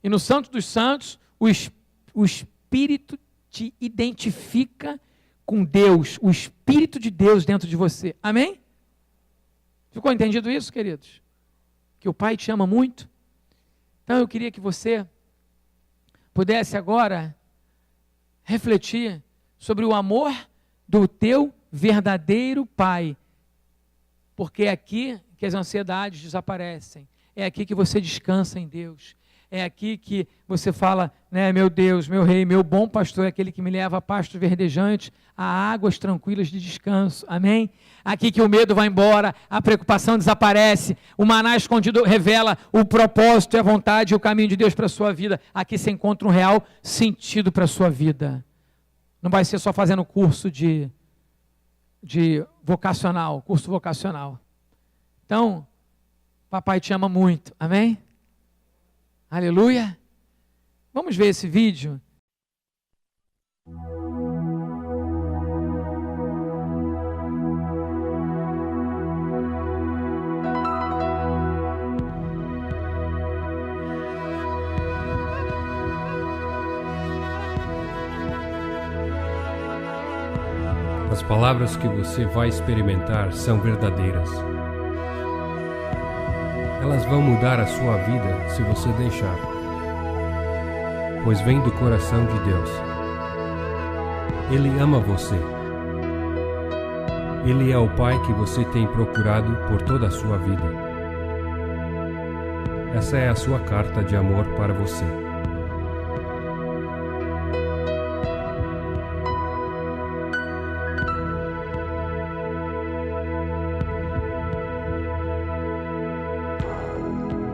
E no Santo dos Santos, o Espírito te identifica com Deus, o Espírito de Deus dentro de você. Amém? Ficou entendido isso, queridos? Que o Pai te ama muito? Então eu queria que você pudesse agora refletir sobre o amor do teu verdadeiro Pai. Porque é aqui que as ansiedades desaparecem. É aqui que você descansa em Deus. É aqui que você fala, né, meu Deus, meu Rei, meu bom pastor é aquele que me leva a pastos verdejantes, a águas tranquilas de descanso. Amém? Aqui que o medo vai embora, a preocupação desaparece, o maná escondido revela o propósito e a vontade e o caminho de Deus para a sua vida. Aqui você encontra um real sentido para a sua vida. Não vai ser só fazendo curso de vocacional, curso vocacional. Então, Papai te ama muito. Amém? Aleluia. Vamos ver esse vídeo? As palavras que você vai experimentar são verdadeiras. Elas vão mudar a sua vida se você deixar, pois vem do coração de Deus. Ele ama você. Ele é o Pai que você tem procurado por toda a sua vida. Essa é a sua carta de amor para você.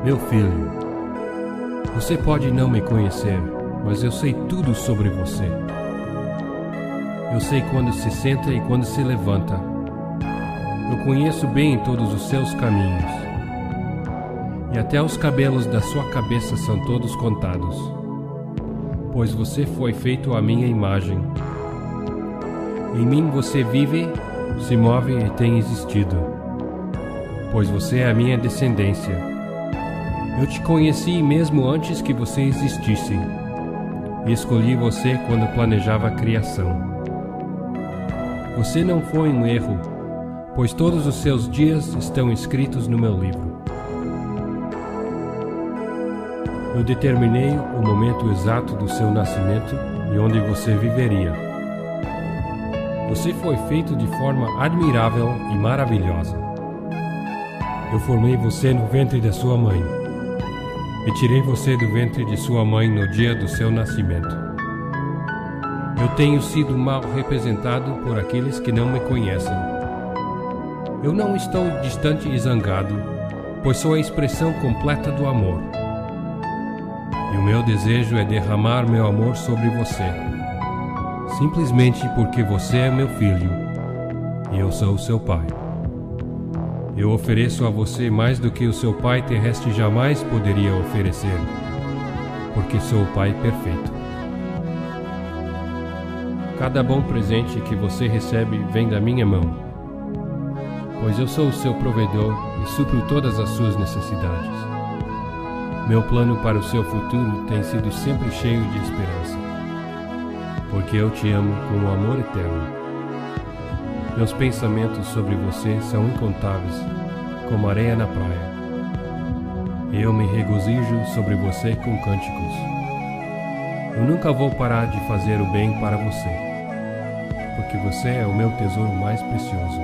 Meu filho, você pode não me conhecer, mas eu sei tudo sobre você. Eu sei quando se senta e quando se levanta. Eu conheço bem todos os seus caminhos. E até os cabelos da sua cabeça são todos contados. Pois você foi feito à minha imagem. Em mim você vive, se move e tem existido. Pois você é a minha descendência. Eu te conheci mesmo antes que você existisse, e escolhi você quando planejava a criação. Você não foi um erro, pois todos os seus dias estão escritos no meu livro. Eu determinei o momento exato do seu nascimento e onde você viveria. Você foi feito de forma admirável e maravilhosa. Eu formei você no ventre da sua mãe. E tirei você do ventre de sua mãe no dia do seu nascimento. Eu tenho sido mal representado por aqueles que não me conhecem. Eu não estou distante e zangado, pois sou a expressão completa do amor. E o meu desejo é derramar meu amor sobre você, simplesmente porque você é meu filho e eu sou o seu pai. Eu ofereço a você mais do que o seu pai terrestre jamais poderia oferecer, porque sou o pai perfeito. Cada bom presente que você recebe vem da minha mão, pois eu sou o seu provedor e supro todas as suas necessidades. Meu plano para o seu futuro tem sido sempre cheio de esperança, porque eu te amo com um amor eterno. Meus pensamentos sobre você são incontáveis, como areia na praia. E eu me regozijo sobre você com cânticos. Eu nunca vou parar de fazer o bem para você, porque você é o meu tesouro mais precioso.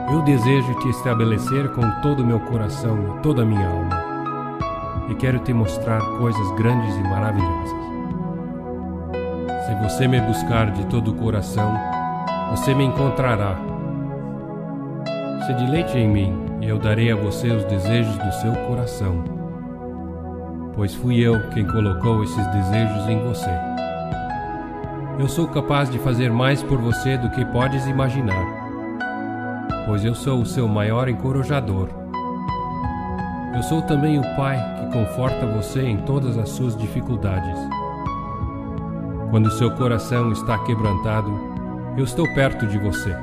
Eu desejo te estabelecer com todo o meu coração e toda a minha alma, e quero te mostrar coisas grandes e maravilhosas. Se você me buscar de todo o coração, você me encontrará. Se deleite em mim, e eu darei a você os desejos do seu coração, pois fui eu quem colocou esses desejos em você. Eu sou capaz de fazer mais por você do que podes imaginar, pois eu sou o seu maior encorajador. Eu sou também o Pai que conforta você em todas as suas dificuldades. Quando seu coração está quebrantado, eu estou perto de você.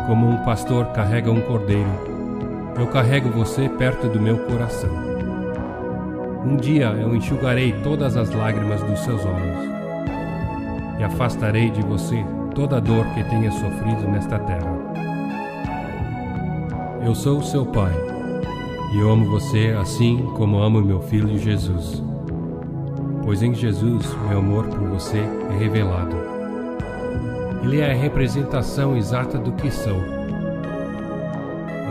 Como um pastor carrega um cordeiro, eu carrego você perto do meu coração. Um dia eu enxugarei todas as lágrimas dos seus olhos e afastarei de você toda a dor que tenha sofrido nesta terra. Eu sou o seu Pai e eu amo você assim como amo meu filho Jesus, pois em Jesus meu amor por você é revelado. Ele é a representação exata do que sou.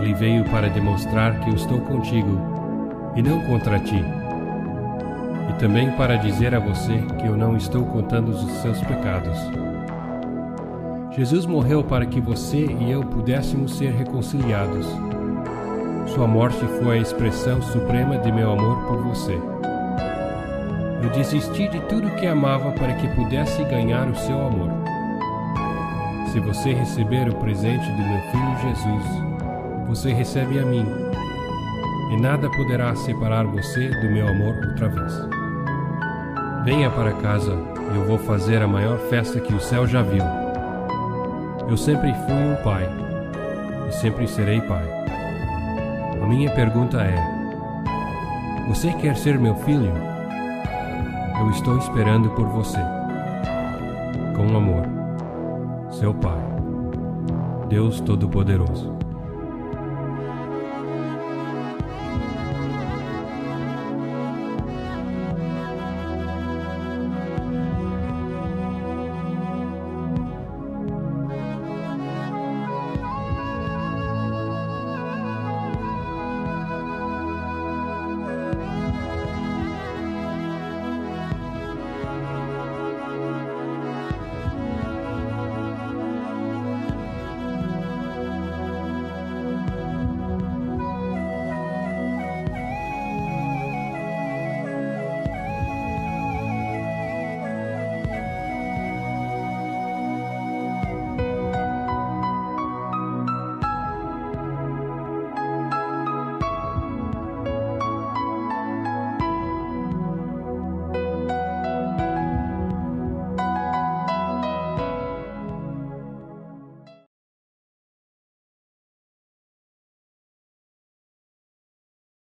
Ele veio para demonstrar que eu estou contigo e não contra ti. E também para dizer a você que eu não estou contando os seus pecados. Jesus morreu para que você e eu pudéssemos ser reconciliados. Sua morte foi a expressão suprema de meu amor por você. Eu desisti de tudo que amava para que pudesse ganhar o seu amor. Se você receber o presente do meu Filho Jesus, você recebe a mim, e nada poderá separar você do meu amor outra vez. Venha para casa e eu vou fazer a maior festa que o céu já viu. Eu sempre fui um pai, e sempre serei pai. A minha pergunta é: você quer ser meu filho? Eu estou esperando por você. Com amor, seu Pai, Deus Todo-Poderoso.